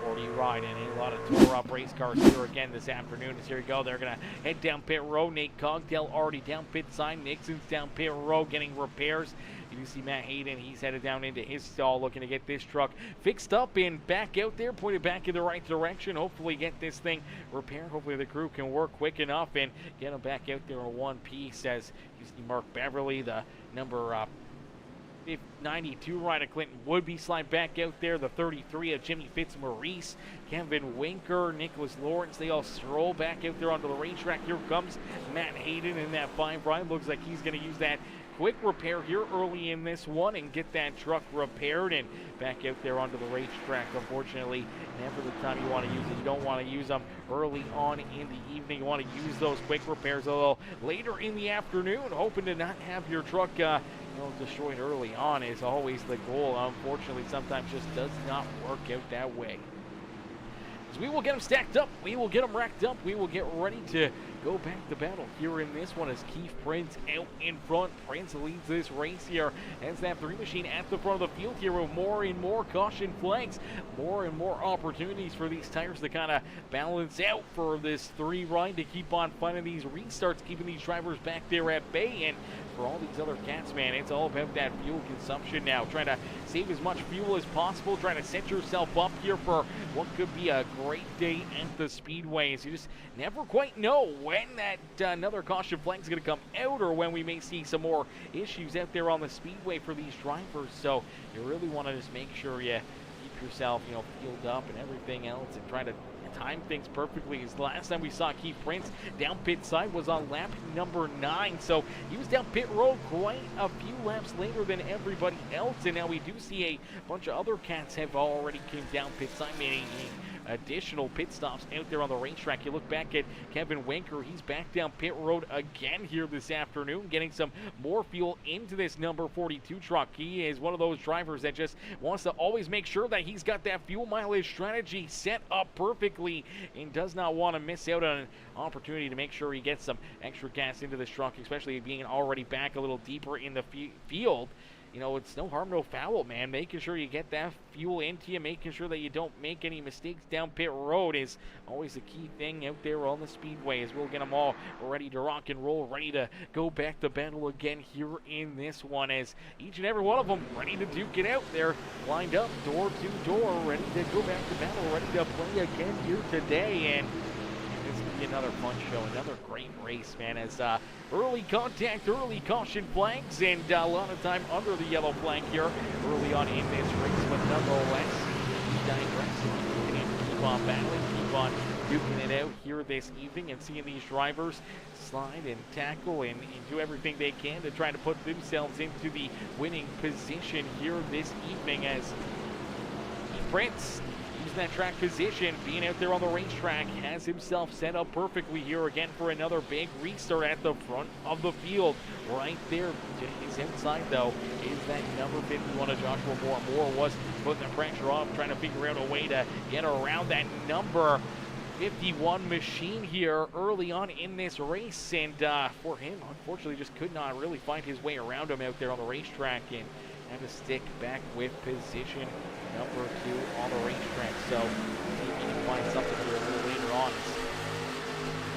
40 ride. And a lot of tore up race cars here again this afternoon. As here we go, they're going to head down pit road. Nate Cogdell already down pit side. Nixon's down pit road getting repairs. You do see Matt Hayden, he's headed down into his stall looking to get this truck fixed up and back out there, pointed back in the right direction. Hopefully get this thing repaired. Hopefully the crew can work quick enough and get him back out there in one piece. As you see Mark Beverly, the number 92 ride of Clinton Woodby slide back out there. The 33 of Jimmy Fitzmaurice, Kevin Winker, Nicholas Lawrence, they all stroll back out there onto the racetrack. Here comes Matt Hayden in that 5 ride. Looks like he's going to use that quick repair here early in this one and get that truck repaired and back out there onto the racetrack. Unfortunately, never the time you want to use it. You don't want to use them early on in the evening. You want to use those quick repairs a little later in the afternoon, hoping to not have your truck destroyed early on is always the goal. Unfortunately, sometimes just does not work out that way. So we will get them stacked up. We will get them racked up. We will get ready to go back to battle here in this one as Keith Prince out in front. Prince leads this race here as that 3 machine at the front of the field here with more and more caution flags, more and more opportunities for these tires to kind of balance out for this 3 ride to keep on finding these restarts, keeping these drivers back there at bay. And for all these other cats, man, it's all about that fuel consumption now, trying to save as much fuel as possible, trying to set yourself up here for what could be a great day at the speedways. You just never quite know when that another caution flag is going to come out, or when we may see some more issues out there on the speedway for these drivers. So you really want to just make sure you keep yourself, fueled up and everything else, and try to time things perfectly. As the last time we saw Keith Prince down pit side was on lap number 9, so he was down pit road quite a few laps later than everybody else, and now we do see a bunch of other cats have already came down pit side, meaning additional pit stops out there on the racetrack. You look back at Kevin Winker, he's back down pit road again here this afternoon, getting some more fuel into this number 42 truck. He is one of those drivers that just wants to always make sure that he's got that fuel mileage strategy set up perfectly and does not want to miss out on an opportunity to make sure he gets some extra gas into this truck, especially being already back a little deeper in the field. It's no harm, no foul, man. Making sure you get that fuel into you, making sure that you don't make any mistakes down pit road is always the key thing out there on the speedway, as we'll get them all ready to rock and roll, ready to go back to battle again here in this one, as each and every one of them ready to duke it out there, lined up door to door, ready to go back to battle, ready to play again here today. And it's going to be another fun show, another great race, man, as early contact, early caution flags, and a lot of time under the yellow flag here early on in this race, but nonetheless, we digress and keep on battling, keep on duking it out here this evening, and seeing these drivers slide and tackle and do everything they can to try to put themselves into the winning position here this evening, as Prince that track position, being out there on the racetrack, has himself set up perfectly here again for another big restart at the front of the field. Right there to his inside, though, is that number 51 of Joshua Moore. Moore was putting the pressure off, trying to figure out a way to get around that number 51 machine here early on in this race, and for him, unfortunately, just could not really find his way around him out there on the racetrack, and had to stick back with position number 2 on the racetrack. So see if he can find something here a little later on.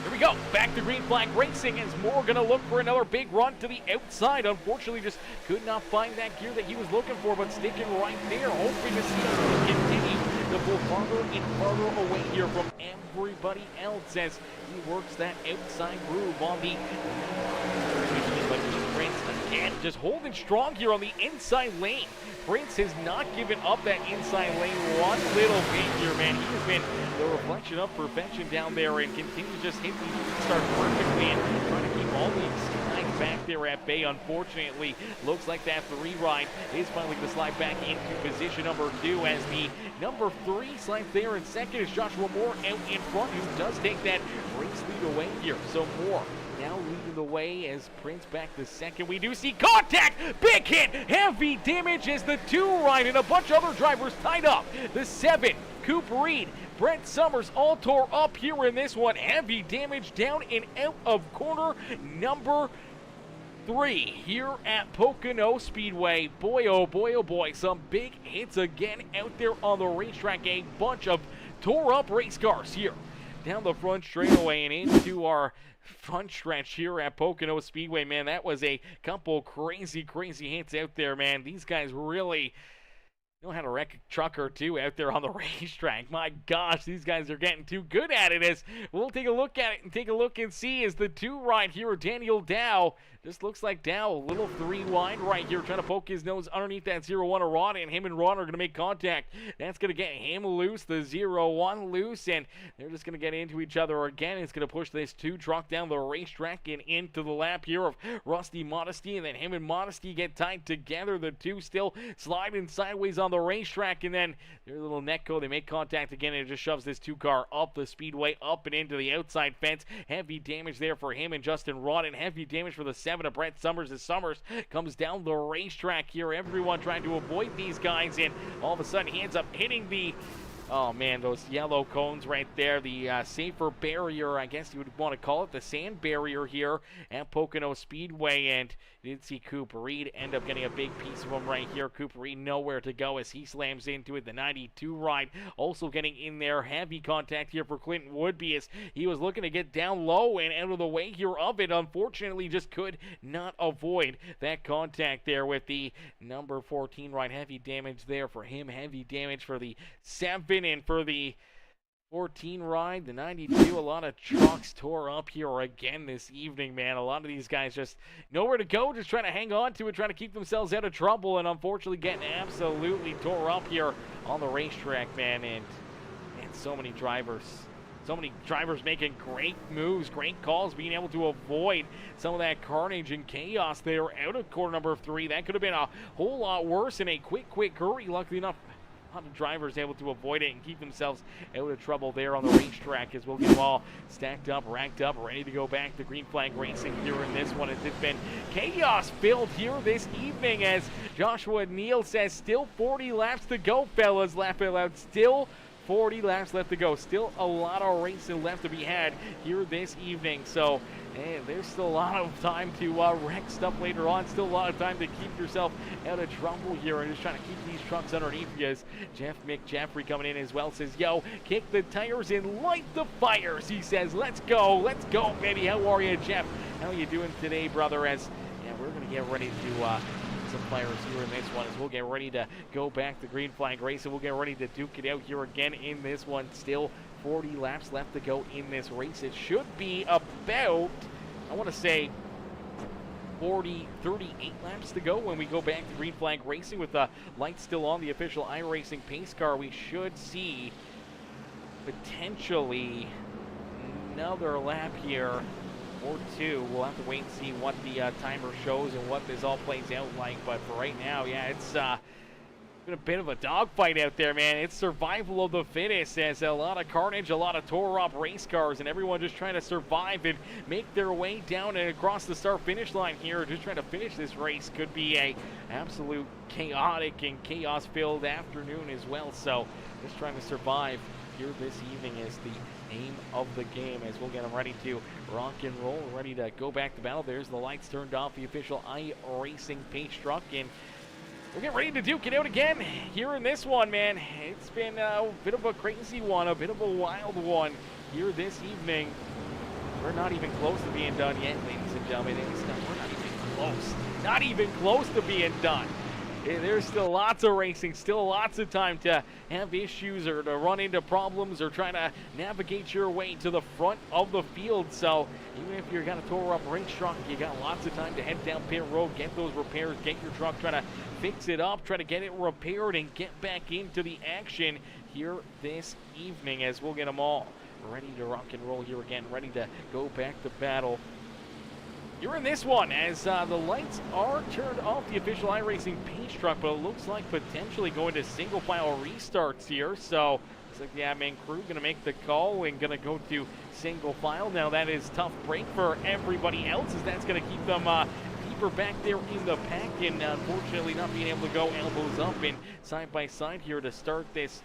Here we go, back to green flag racing, as Moore going to look for another big run to the outside. Unfortunately, just could not find that gear that he was looking for, but sticking right there, hoping to see him continue to pull farther and farther away here from everybody else as he works that outside groove on the but Prince again just holding strong here on the inside lane. Prince has not given up that inside lane one little bit here, man. He has been the reflection of perfection down there and continues to just hit these start perfectly and trying to keep all these guys back there at bay. Unfortunately, looks like that 3 ride is finally going to slide back into position number 2, as the number 3 slides there in second as Joshua Moore out in front, who does take that race lead away here. So Moore now leading the way as Prince back to second. We do see contact, big hit, heavy damage as the 2 ride and a bunch of other drivers tied up. The 7, Coop Reed, Brent Summers all tore up here in this one. Heavy damage down and out of corner number 3 here at Pocono Speedway. Boy, oh boy, oh boy, some big hits again out there on the racetrack. A bunch of tore up race cars here down the front straightaway and into our front stretch here at Pocono Speedway, man. That was a couple crazy hits out there, man. These guys really know how to wreck a truck or two out there on the racetrack. My gosh, these guys are getting too good at it, as we'll take a look at it and take a look and see as the 2 ride here, Daniel Dow. Just looks like Dow, a little 3 wide right here, trying to poke his nose underneath that 0-1 of Ron, and him and Ron are going to make contact. That's going to get him loose, the 0-1 loose, and they're just going to get into each other again. It's going to push this 2 truck down the racetrack and into the lap here of Rusty Modesty, and then him and Modesty get tied together. The 2 still sliding sideways on the racetrack, and then their little netco, they make contact again, and it just shoves this 2 car up the speedway, up and into the outside fence. Heavy damage there for him and Justin Rod, and heavy damage for the 7 of Brett Summers as Summers comes down the racetrack here. Everyone trying to avoid these guys, and all of a sudden he ends up hitting the, oh man, those yellow cones right there, the safer barrier, I guess you would want to call it, the sand barrier here at Pocono Speedway, and you did see Coop Reed end up getting a big piece of him right here. Coop Reed nowhere to go as he slams into it. The 92 ride also getting in there. Heavy contact here for Clinton Woodby as he was looking to get down low and out of the way here of it. Unfortunately, just could not avoid that contact there with the number 14 ride. Heavy damage there for him. Heavy damage for the 7 and for the 14 ride, the 92, a lot of trucks tore up here again this evening, man. A lot of these guys just nowhere to go, just trying to hang on to it, trying to keep themselves out of trouble, and unfortunately getting absolutely tore up here on the racetrack, man. And so many drivers. So many drivers making great moves, great calls, being able to avoid some of that carnage and chaos there out of corner number 3. That could have been a whole lot worse in a quick hurry. Luckily enough, a lot of drivers able to avoid it and keep themselves out of trouble there on the racetrack, as we'll get them all stacked up, racked up, ready to go back to green flag racing here in this one. As it's been chaos filled here this evening, as Joshua Neal says, still 40 laps to go, fellas. Laugh out loud. Still 40 laps left to go. Still a lot of racing left to be had here this evening. So, there's still a lot of time to wreck stuff later on. Still a lot of time to keep yourself out of trouble here and just trying to keep these trucks underneath you. As Jeff McJeffrey coming in as well says, yo, kick the tires and light the fires. He says, let's go, baby. How are you, Jeff? How are you doing today, brother? As we're going to get ready to some fires here in this one as we'll get ready to go back to green flag race, and we'll get ready to duke it out here again in this one. Still 40 laps left to go in this race. It should be about, I want to say, 38 laps to go when we go back to green flag racing. With the lights still on the official iRacing pace car, we should see potentially another lap here or 2. We'll have to wait and see what the timer shows and what this all plays out like. But for right now, it's been a bit of a dogfight out there, man. It's survival of the fittest, as a lot of carnage, a lot of tore up race cars, and everyone just trying to survive and make their way down and across the start-finish line here. Just trying to finish this race. Could be a absolute chaotic and chaos-filled afternoon as well. So just trying to survive here this evening is the aim of the game, as we'll get them ready to rock and roll, ready to go back to battle. There's the lights turned off, the official iRacing pace truck, and we'll get ready to duke it out again here in this one, man. It's been a bit of a crazy one, a bit of a wild one here this evening. We're not even close to being done yet, ladies and gentlemen. We're not even close. Not even close to being done. There's still lots of racing, still lots of time to have issues or to run into problems or trying to navigate your way to the front of the field. So even if you're got a tore up race truck, you got lots of time to head down pit road, get those repairs, get your truck, try to fix it up, try to get it repaired and get back into the action here this evening, as we'll get them all ready to rock and roll here again, ready to go back to battle. You're in this one, as the lights are turned off the official iRacing pace truck, but it looks like potentially going to single file restarts here. So looks like the admin crew going to make the call and going to go to single file. Now that is tough break for everybody else, as that's going to keep them deeper back there in the pack, and unfortunately not being able to go elbows up and side by side here to start this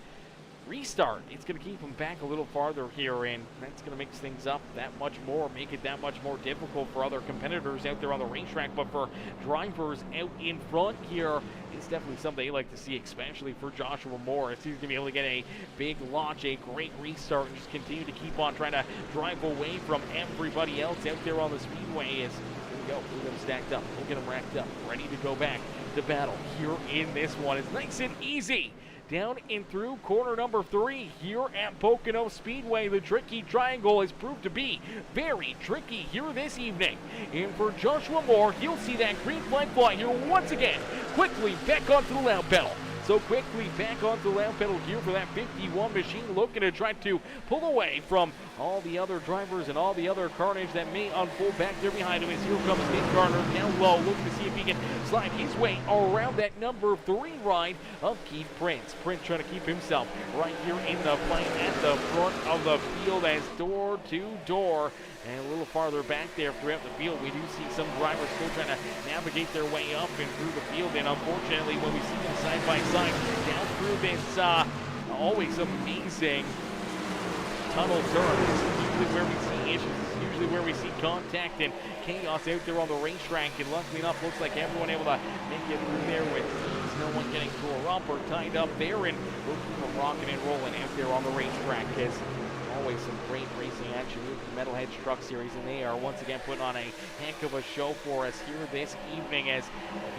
restart. It's going to keep them back a little farther here, and that's going to mix things up that much more, make it that much more difficult for other competitors out there on the racetrack. But for drivers out in front here, it's definitely something they like to see, especially for Joshua Morris. He's going to be able to get a big launch, a great restart, and just continue to keep on trying to drive away from everybody else out there on the speedway. As we go, we'll get them stacked up, we'll get them racked up, ready to go back to battle here in this one. It's nice and easy down and through corner number 3 here at Pocono Speedway. The tricky triangle has proved to be very tricky here this evening. And for Joshua Moore, he'll see that green flag fly here once again. Quickly back onto the loud pedal. So quickly back onto the loud pedal here for that 51 machine, looking to try to pull away from all the other drivers and all the other carnage that may unfold back there behind him. As here comes Nick Garner down low, looking to see if he can slide his way around that number 3 ride of Keith Prince. Prince trying to keep himself right here in the fight at the front of the field, as door to door. And a little farther back there throughout the field, we do see some drivers still trying to navigate their way up and through the field. And unfortunately, when we see them side by side down through this always amazing tunnel turn, this is usually where we see issues. This is usually where we see contact and chaos out there on the racetrack. And luckily enough, looks like everyone able to make it through there with no one getting tore up or tied up there. And we'll keep them rocking and rolling out there on the racetrack, as all always some great racing action here at the Metalheadz Truck Series, and they are once again putting on a heck of a show for us here this evening as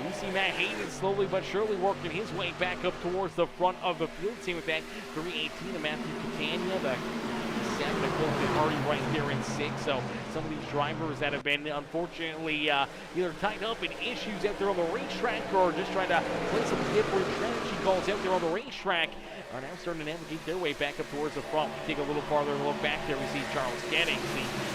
you see Matt Hayden slowly but surely working his way back up towards the front of the field. Same with that 318 of Matthew Catania, the 7 of Colton Hardy right there in 6. So some of these drivers that have been unfortunately either tied up in issues out there on the racetrack or just trying to play some different strategy calls out there on the racetrack are now starting to navigate their way back up towards the front. We take a little farther look back there. We see Charles Gettings,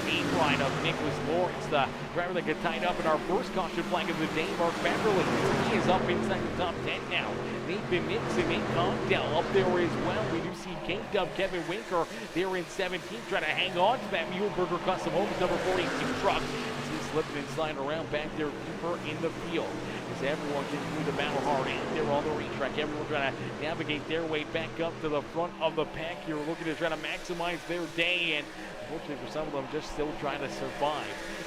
the 8 line of Nicholas Lawrence, the driver that got tied up in our first caution flag of the day. Mark Beverly, he is up inside the top 10 now. Nathan Nixon, Nate Condell up there as well. We do see K-Dub Kevin Winker there in 17, trying to hang on to that Muhlenberger Custom Homes number 42 truck. He's slipping and sliding around back there deeper in the field. As everyone gets through the battle hard out there on the racetrack, everyone trying to navigate their way back up to the front of the pack here, looking to try to maximize their day, and unfortunately for some of them, just still trying to survive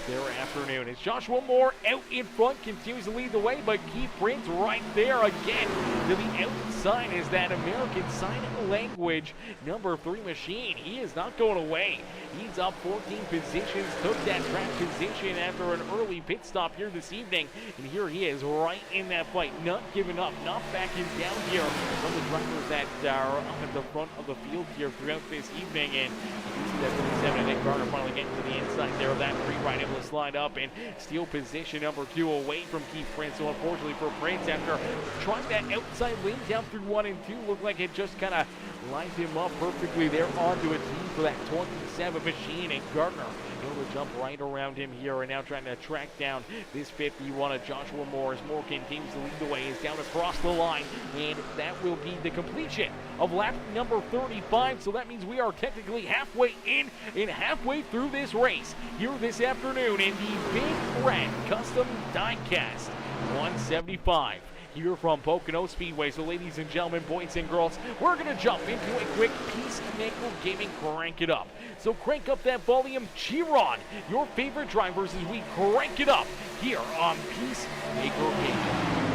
their afternoon. As Joshua Moore out in front continues to lead the way, but Keith Prince right there again to the outside is that American Sign Language number 3 machine. He is not going away. He's up 14 positions, took that track position after an early pit stop here this evening, and here he is right in that fight, not giving up, not backing down here from the drivers that are up at the front of the field here throughout this evening. And you see that 37 Nick Garner finally getting to the inside there of that free ride, able to slide up and steal position number 2 away from Keith Prince. So unfortunately for Prince, after trying that outside lane down through 1 and 2, looked like it just kind of lined him up perfectly there onto a team for that 27 machine, and Gardner able to jump right around him here, and now trying to track down this 51 of Joshua Moore as Moore continues to lead the way. Is down across the line, and that will be the completion of lap number 35. So that means we are technically halfway in and halfway through this race here this afternoon in the Big Red Custom Diecast 175. Here from Pocono Speedway. So ladies and gentlemen, boys and girls, we're going to jump into a quick Peacemaker Gaming Crank It Up. So crank up that volume, cheer on your favorite drivers as we crank it up here on Peacemaker Gaming.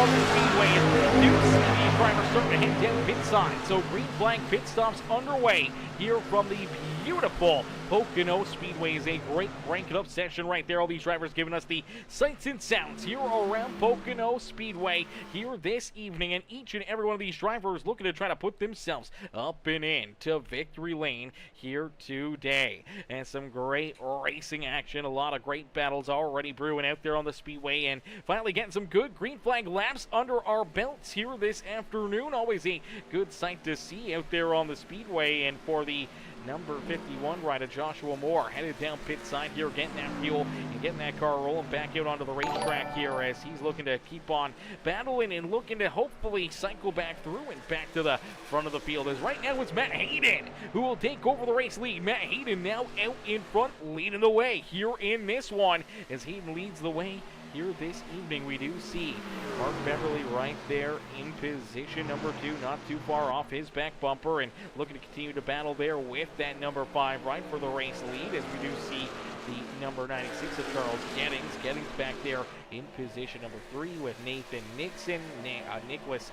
on the speedway, and new these drivers starting to head down pit side. So green flag pit stops underway here from the beautiful Pocono Speedway. Is a great crank it up session right there. All these drivers giving us the sights and sounds here around Pocono Speedway here this evening, and each and every one of these drivers looking to try to put themselves up and into victory lane here today. And some great racing action, a lot of great battles already brewing out there on the speedway, and finally getting some good green flag laps under our belts here this afternoon. Always a good sight to see out there on the speedway. And for the number 51 rider, Joshua Moore, headed down pit side here, getting that fuel and getting that car rolling back out onto the racetrack here, as he's looking to keep on battling and looking to hopefully cycle back through and back to the front of the field. As right now it's Matt Hayden who will take over the race lead. Matt Hayden now out in front, leading the way here in this one. As Hayden leads the way here this evening, we do see Mark Beverly right there in position number 2, not too far off his back bumper, and looking to continue to battle there with that number 5 right for the race lead, as we do see the number 96 of Charles Gettings. Gettings back there in position number 3 with Nathan Nixon. Nicholas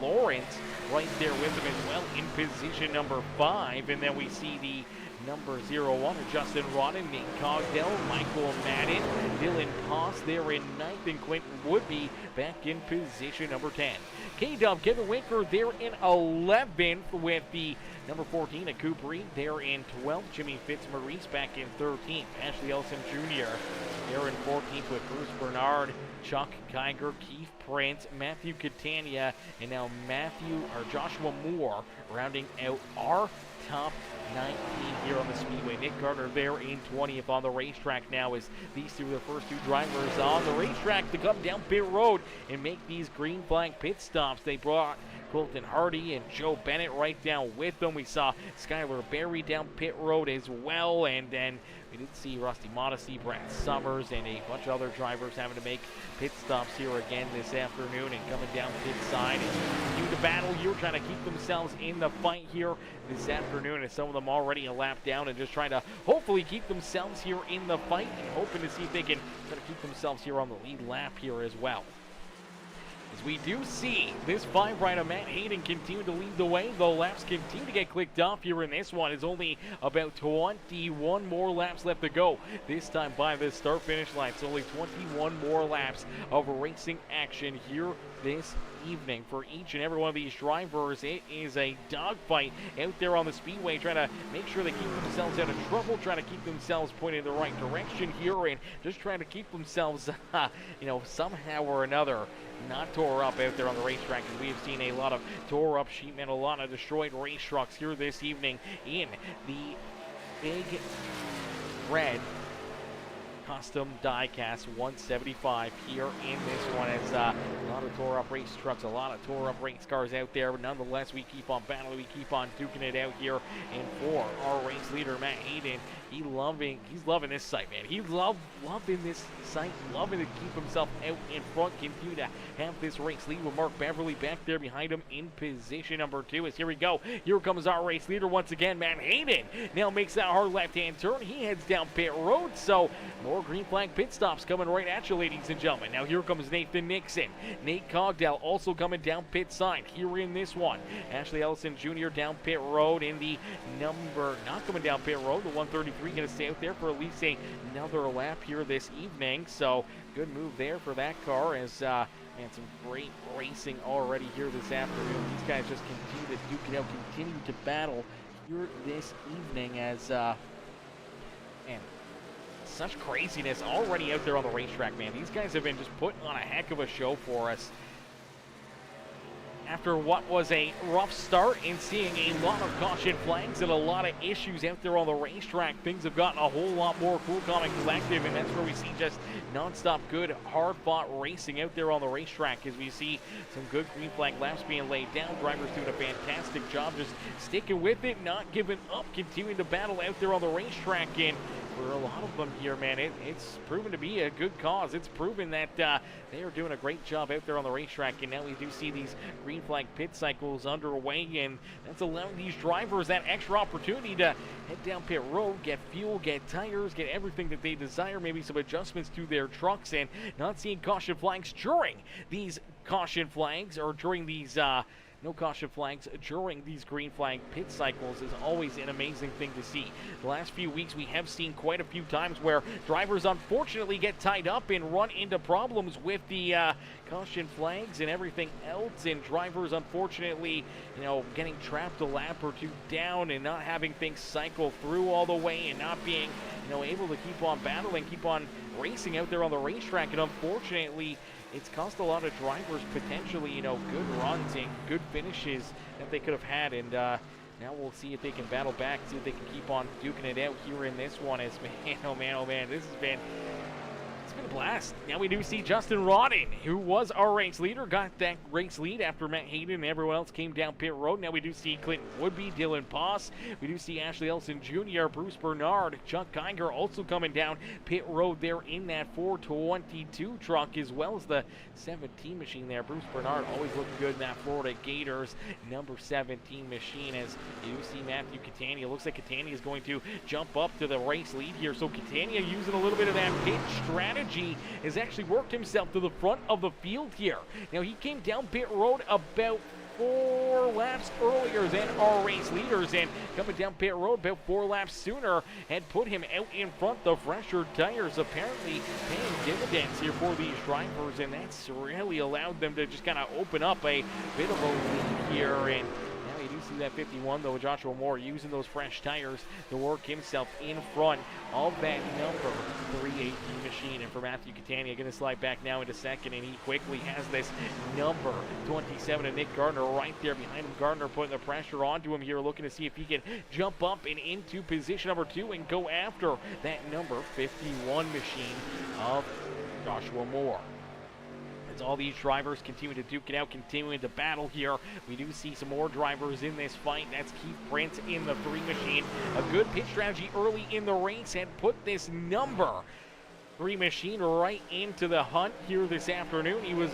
Lawrence right there with him as well in position number 5, and then we see the number 01, Justin Rodden, Nate Cogdell, Michael Madden, Dylan Poss there in 9th, and Quentin Woodby back in position number 10. K-Dub, Kevin Winker there in 11th with the number 14, Coop Reed there in 12th. Jimmy Fitzmaurice back in 13th. Ashley Ellison Jr. there in 14th with Bruce Bernard, Chuck Geiger, Keith Prince, Matthew Catania, and now Joshua Moore rounding out our top 19 here on the speedway. Nick Gardner there in 20th on the racetrack now, as these two are the first 2 drivers on the racetrack to come down pit road and make these green flag pit stops. They brought Colton Hardy and Joe Bennett right down with them. We saw Skylar Berry down pit road as well, and then we did see Rusty Modesty, Brett Summers, and a bunch of other drivers having to make pit stops here again this afternoon and coming down pit side and continue to battle here, trying to keep themselves in the fight here this afternoon, and some of them already a lap down and just trying to hopefully keep themselves here in the fight and hoping to see if they can try to keep themselves here on the lead lap here as well. As we do see this 5 rider Matt Hayden continue to lead the way. The laps continue to get clicked off here in this one. It's only about 21 more laps left to go. This time by the start finish line. It's only 21 more laps of racing action here this evening for each and every one of these drivers. It is a dogfight out there on the speedway, trying to make sure they keep themselves out of trouble, trying to keep themselves pointed in the right direction here, and just trying to keep themselves, somehow or another not tore up out there on the racetrack, because we have seen a lot of tore up sheet metal, a lot of destroyed race trucks here this evening in the Big Red Custom Diecast 175 here in this one. It's a lot of tore up race trucks, a lot of tore up race cars out there, but nonetheless we keep on battling, we keep on duking it out here. And for our race leader Matt Hayden, he's loving this site, man. He's loving this site, loving to keep himself out in front, continue to have this race lead with Mark Beverly back there behind him in position number 2. As here we go, here comes our race leader once again, Matt Hayden. Now makes that hard left-hand turn, he heads down pit road, so more green flag pit stops coming right at you, ladies and gentlemen. Now here comes Nathan Nixon. Nate Cogdell also coming down pit side here in this one. Ashley Ellison Jr. down pit road in the not coming down pit road, the 133 going to stay out there for at least another lap here this evening. So good move there for that car, as and some great racing already here this afternoon. These guys just continue to duke it out, continue to battle here this evening, as man, such craziness already out there on the racetrack, man. These guys have been just putting on a heck of a show for us. After what was a rough start and seeing a lot of caution flags and a lot of issues out there on the racetrack, things have gotten a whole lot more cool, calm, and collective, and that's where we see just non-stop good, hard-fought racing out there on the racetrack, as we see some good green flag laps being laid down. Drivers doing a fantastic job just sticking with it, not giving up, continuing to battle out there on the racetrack. And for a lot of them here, man, it's proven to be a good cause. It's proven that they are doing a great job out there on the racetrack, and now we do see these green green flag pit cycles underway, and that's allowing these drivers that extra opportunity to head down pit road, get fuel, get tires, get everything that they desire, maybe some adjustments to their trucks, and not seeing caution flags during these caution flags, or during these no caution flags during these green flag pit cycles is always an amazing thing to see. The last few weeks we have seen quite a few times where drivers unfortunately get tied up and run into problems with the caution flags and everything else, and drivers unfortunately, getting trapped a lap or two down and not having things cycle through all the way and not being, able to keep on battling, keep on racing out there on the racetrack, and unfortunately it's cost a lot of drivers potentially, good runs and good finishes that they could have had, and now we'll see if they can battle back, see if they can keep on duking it out here in this one. As oh man, it's been a blast. Now we do see Justin Rodden, who was our race leader, got that race lead after Matt Hayden and everyone else came down pit road. Now we do see Clinton Woodby, Dylan Poss, we do see Ashley Elson Jr., Bruce Bernard, Chuck Geiger also coming down pit road there in that 422 truck, as well as the 17 machine there. Bruce Bernard always looking good in that Florida Gators number 17 machine. As you do see Matthew Catania, looks like Catania is going to jump up to the race lead here. So Catania using a little bit of that pit strategy has actually worked himself to the front of the field here. Now he came down pit road about 4 laps earlier than our race leaders, and coming down pit road about 4 laps sooner had put him out in front. The fresher tires apparently paying dividends here for these drivers, and that's really allowed them to just kind of open up a bit of a lead here. And you do see that 51 though, Joshua Moore using those fresh tires to work himself in front of that number 318 machine. And for Matthew Catania, going to slide back now into second, and he quickly has this number 27 of Nick Gardner right there behind him. Gardner putting the pressure onto him here, looking to see if he can jump up and into position number 2 and go after that number 51 machine of Joshua Moore. All these drivers continue to duke it out, continuing to battle here. We do see some more drivers in this fight. That's Keith Prince in the 3 machine. A good pit strategy early in the race had put this number 3 machine right into the hunt here this afternoon. He was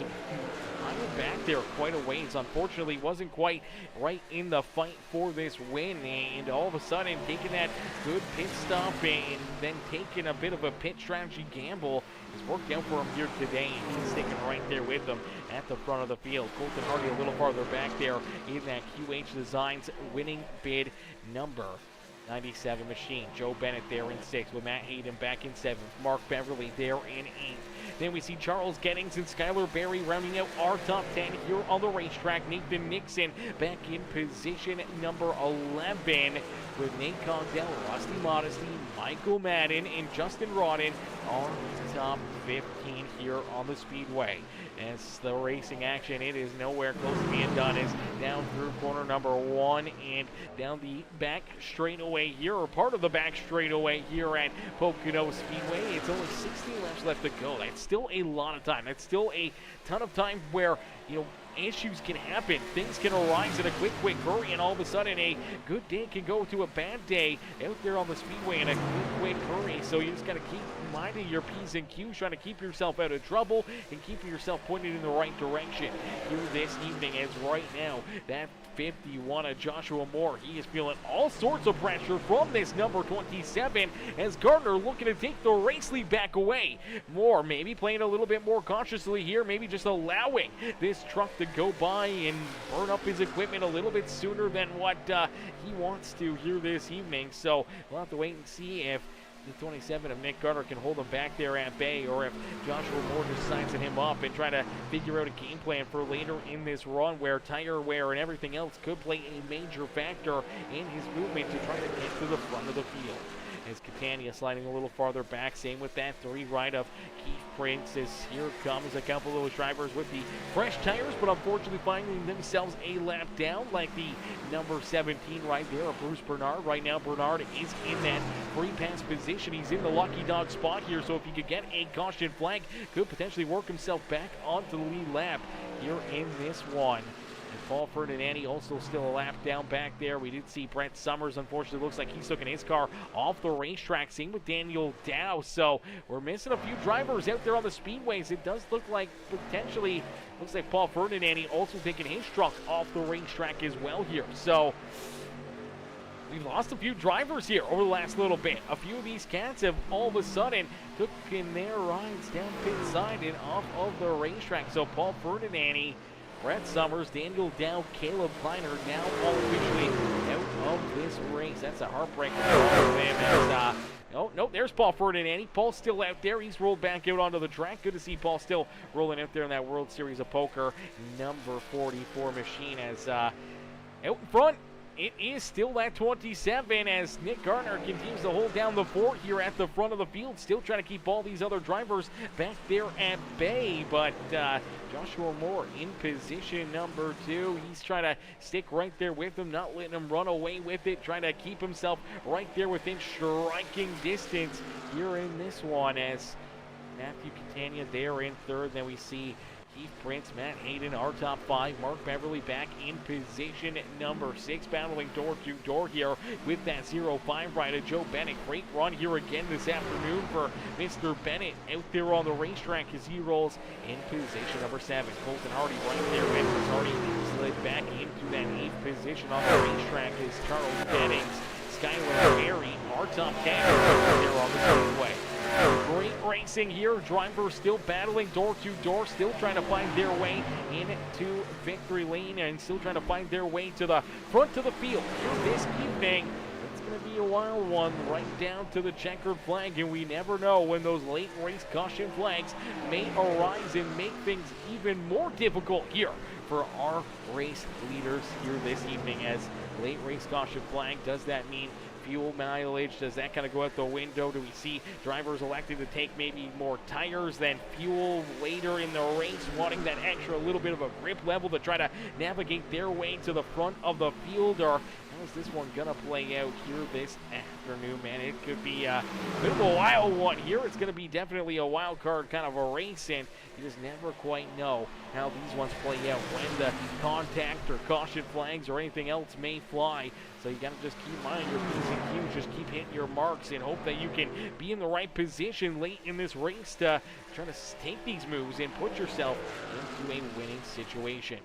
back there quite a ways. Unfortunately, wasn't quite right in the fight for this win, and all of a sudden taking that good pit stop and then taking a bit of a pit strategy gamble has worked out for him here today, and he's sticking right there with them at the front of the field. Colton Hardy a little farther back there in that QH Designs winning bid number 97 machine. Joe Bennett there in 6th, with Matt Hayden back in 7th. Mark Beverly there in 8th. Then we see Charles Gettings and Skylar Berry rounding out our top 10 here on the racetrack. Nathan Nixon back in position number 11, with Nate Cogdell, Rusty Modesty, Michael Madden, and Justin Rodden are top 15 here on the Speedway. As the racing action, it is nowhere close to being done. Is down through corner number 1 and down the back straightaway here, or part of the back straightaway here at Pocono Speedway. It's only 16 laps left to go. That's still a lot of time. That's still a ton of time where, issues can happen. Things can arise in a quick hurry, and all of a sudden a good day can go to a bad day out there on the Speedway in a quick hurry. So you just got to keep minding your P's and Q's, trying to keep yourself out of trouble and keeping yourself pointed in the right direction here this evening. As right now, that 51 of Joshua Moore, he is feeling all sorts of pressure from this number 27, as Gardner looking to take the race lead back away. Moore maybe playing a little bit more cautiously here, maybe just allowing this truck to go by and burn up his equipment a little bit sooner than what he wants to here this evening. So we'll have to wait and see if the 27 of Nick Gardner can hold him back there at bay, or if Joshua Moore just signs him up and try to figure out a game plan for later in this run, where tire wear and everything else could play a major factor in his movement to try to get to the front of the field. As Catania sliding a little farther back, same with that 3 right of Keith Prince, as here comes a couple of those drivers with the fresh tires, but unfortunately finding themselves a lap down, like the number 17 right there of Bruce Bernard. Right now Bernard is in that free pass position. He's in the lucky dog spot here, so if he could get a caution flag, could potentially work himself back onto the lead lap here in this one. Paul Ferdinandi also still a lap down back there. We did see Brett Summers, unfortunately, looks like he's taking his car off the racetrack. Same with Daniel Dow. So we're missing a few drivers out there on the speedways. It does look like potentially, looks like Paul Ferdinandi also taking his truck off the racetrack as well here. So we've lost a few drivers here over the last little bit. A few of these cats have all of a sudden took in their rides down pit side and off of the racetrack. So Paul Ferdinandi, Brett Summers, Daniel Dow, Caleb Kleiner now all officially out of this race. That's a heartbreaker for him. Oh, no, there's Paul Ferdinandi. Paul's still out there. He's rolled back out onto the track. Good to see Paul still rolling out there in that World Series of Poker number 44 machine as out in front. It is still that 27 as Nick Gardner continues to hold down the fort here at the front of the field. Still trying to keep all these other drivers back there at bay. But Joshua Moore in position number 2. He's trying to stick right there with him, not letting him run away with it. Trying to keep himself right there within striking distance here in this one as Matthew Catania there in third. Then we see Keith Prince, Matt Hayden, our top 5. Mark Beverly back in position number 6, battling door to door here with that 0-5 rider. Joe Bennett, great run here again this afternoon for Mr. Bennett out there on the racetrack as he rolls in position number 7. Colton Hardy right there with us. Hardy slid back into that 8th position on the racetrack as Charles Jennings, Skylar Perry, our top 10 there on the speedway. Great racing here. Drivers still battling door to door, still trying to find their way into victory lane and still trying to find their way to the front of the field here this evening. It's going to be a wild one right down to the checkered flag, and we never know when those late race caution flags may arise and make things even more difficult here for our race leaders here this evening. As late race caution flag, does that mean fuel mileage? Does that kind of go out the window? Do we see drivers electing to take maybe more tires than fuel later in the race, wanting that extra little bit of a grip level to try to navigate their way to the front of the field? Or how is this one gonna play out here this afternoon, man? It could be a bit of a wild one here. It's gonna be definitely a wild card kind of a race, and you just never quite know how these ones play out, when the contact or caution flags or anything else may fly. So you got to just keep in mind your P's and Q's, just keep hitting your marks and hope that you can be in the right position late in this race to try to take these moves and put yourself into a winning situation.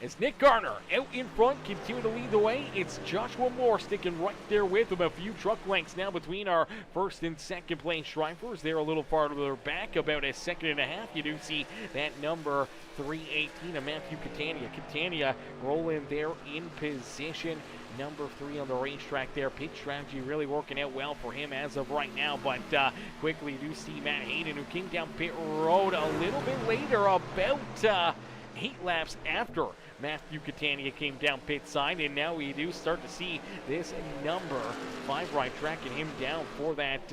As Nick Garner out in front, continue to lead the way. It's Joshua Moore sticking right there with him. A few truck lengths now between our first and second place drivers. They're a little farther back, about a second and a half. You do see that number 318 of Matthew Catania. Catania rolling there in position number 3 on the racetrack there. Pit strategy really working out well for him as of right now. But quickly, you do see Matt Hayden, who came down pit road a little bit later, about 8 laps after Matthew Catania came down pit side, and now we do start to see this number 5 right tracking him down for that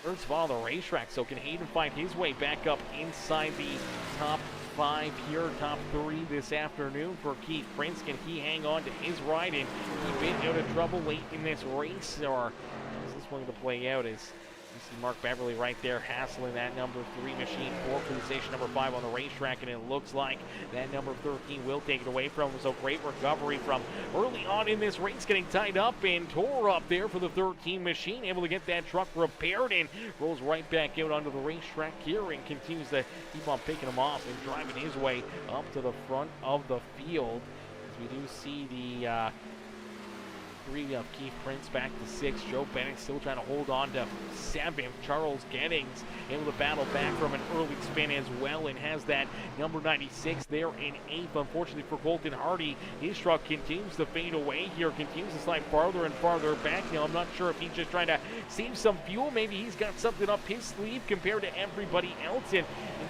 third spot on the racetrack. So can Hayden find his way back up inside the top 5 here, top 3 this afternoon for Keith Prince? Can he hang on to his ride and keep it out of trouble late in this race, or is this one going to play out as you see Mark Beverly right there hassling that number 3 machine for position number 5 on the racetrack, and it looks like that number 13 will take it away from him. So great recovery from early on in this race, getting tied up and tore up there for the 13 machine, able to get that truck repaired and rolls right back out onto the racetrack here and continues to keep on picking him off and driving his way up to the front of the field. As we do see the 3 of Keith Prince back to 6. Joe Bennett still trying to hold on to 7th. Charles Gettings able to battle back from an early spin as well and has that number 96 there in 8th. Unfortunately for Colton Hardy, his truck continues to fade away here, continues to slide farther and farther back. Now, I'm not sure if he's just trying to save some fuel. Maybe he's got something up his sleeve compared to everybody else, and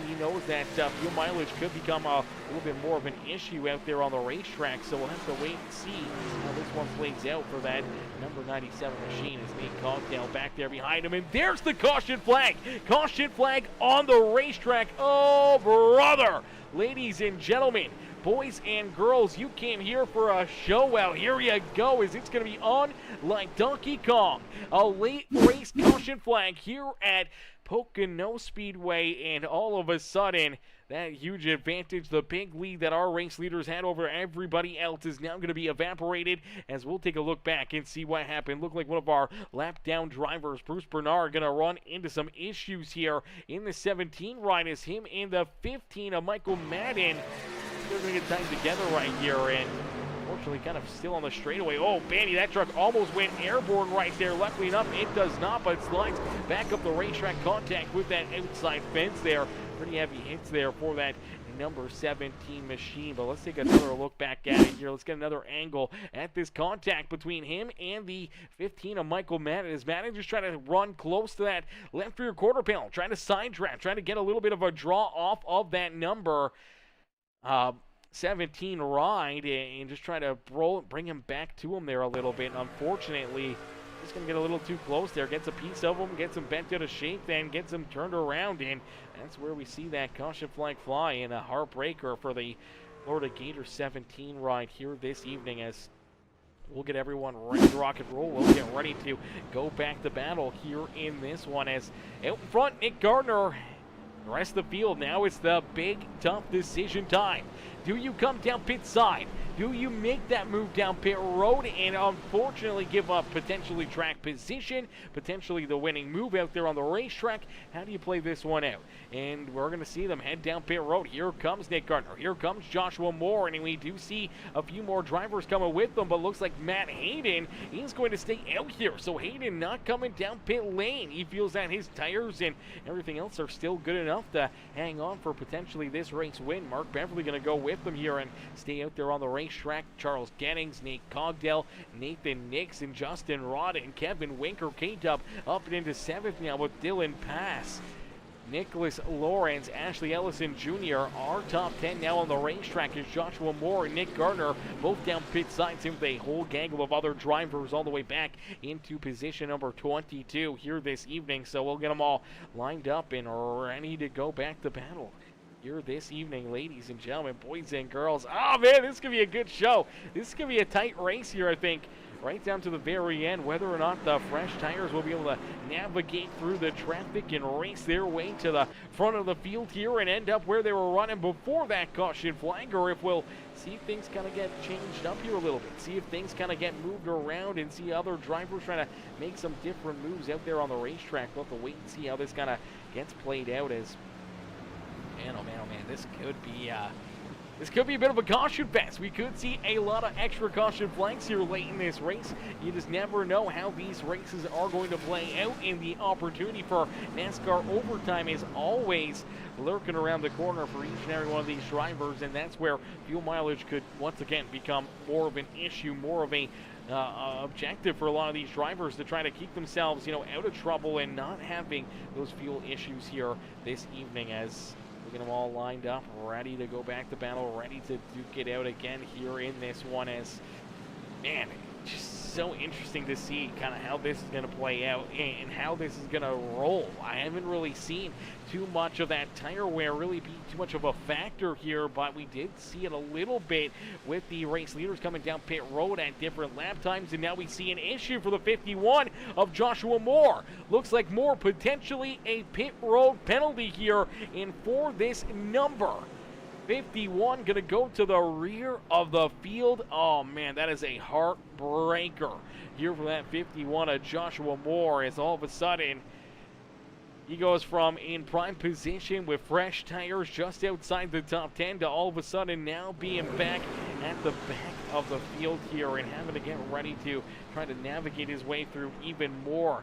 he knows that fuel mileage could become a little bit more of an issue out there on the racetrack. So we'll have to wait and see how this one plays out for that number 97 machine. As Nate Cogdale back there behind him, and there's the caution flag. Caution flag on the racetrack. Oh, brother. Ladies and gentlemen, boys and girls, you came here for a show. Well, here you go, as it's going to be on like Donkey Kong. A late race caution flag here at Pocono Speedway, and all of a sudden, that huge advantage, the big lead that our race leaders had over everybody else is now going to be evaporated, as we'll take a look back and see what happened. Looked like one of our lap down drivers, Bruce Bernard, going to run into some issues here in the 17 ride as him and the 15 of Michael Madden. They're going to get time together right here, and unfortunately kind of still on the straightaway. Oh, Bandy, that truck almost went airborne right there. Luckily enough, it does not, but it slides back up the racetrack, contact with that outside fence there. Pretty heavy hits there for that number 17 machine, but let's take another look back at it here. Let's get another angle at this contact between him and the 15 of Michael Madden. As Madden just trying to run close to that left rear quarter panel, trying to sidetrack, trying to get a little bit of a draw off of that number 17 ride and just try to bring him back to him there a little bit. Unfortunately, just going to get a little too close there, gets a piece of him, gets him bent out of shape, then gets him turned around, and that's where we see that caution flag fly, and a heartbreaker for the Florida Gator 17 ride here this evening, as we'll get everyone ready to rock and roll. We'll get ready to go back to battle here in this one, as out in front, Nick Gardner. The rest of the field now, it's the big, tough decision time. Do you come down pit side? Do you make that move down pit road and unfortunately give up potentially track position, potentially the winning move out there on the racetrack? How do you play this one out? And we're going to see them head down pit road. Here comes Nick Gardner. Here comes Joshua Moore. And we do see a few more drivers coming with them, but looks like Matt Hayden is going to stay out here. So Hayden not coming down pit lane. He feels that his tires and everything else are still good enough to hang on for potentially this race win. Mark Beverly going to go with them here and stay out there on the racetrack. Charles Gettings, Nate Cogdell, Nathan Nix, and Justin Rod, and Kevin Winker, K-Dub up and into 7th now with Dylan Pass. Nicholas Lawrence, Ashley Ellison Jr. Our top 10 now on the racetrack is Joshua Moore and Nick Gardner, both down pit side, with a whole gaggle of other drivers all the way back into position number 22 here this evening. So we'll get them all lined up and ready to go back to battle here this evening, ladies and gentlemen, boys and girls. Oh man, this could be a good show. This could be a tight race here, I think, right down to the very end. Whether or not the fresh tires will be able to navigate through the traffic and race their way to the front of the field here and end up where they were running before that caution flag, or if we'll see things kind of get changed up here a little bit, see if things kind of get moved around and see other drivers trying to make some different moves out there on the racetrack. We'll have to wait and see how this kind of gets played out, as man, oh man, this could be a bit of a caution fest. We could see a lot of extra caution flags here late in this race. You just never know how these races are going to play out, and the opportunity for NASCAR overtime is always lurking around the corner for each and every one of these drivers, and that's where fuel mileage could once again become more of an issue, more of a objective for a lot of these drivers to try to keep themselves, out of trouble and not having those fuel issues here this evening, as we get them all lined up, ready to go back to battle, ready to duke it out again here in this one. As, man, just so interesting to see kind of how this is going to play out and how this is going to roll. I haven't really seen too much of that tire wear really be too much of a factor here, but we did see it a little bit with the race leaders coming down pit road at different lap times, and now we see an issue for the 51 of Joshua Moore. Looks like Moore potentially a pit road penalty here, and for this number 51 going to go to the rear of the field. Oh man, that is a heartbreaker here for that 51 of Joshua Moore, as all of a sudden he goes from in prime position with fresh tires just outside the top 10 to all of a sudden now being back at the back of the field here and having to get ready to try to navigate his way through even more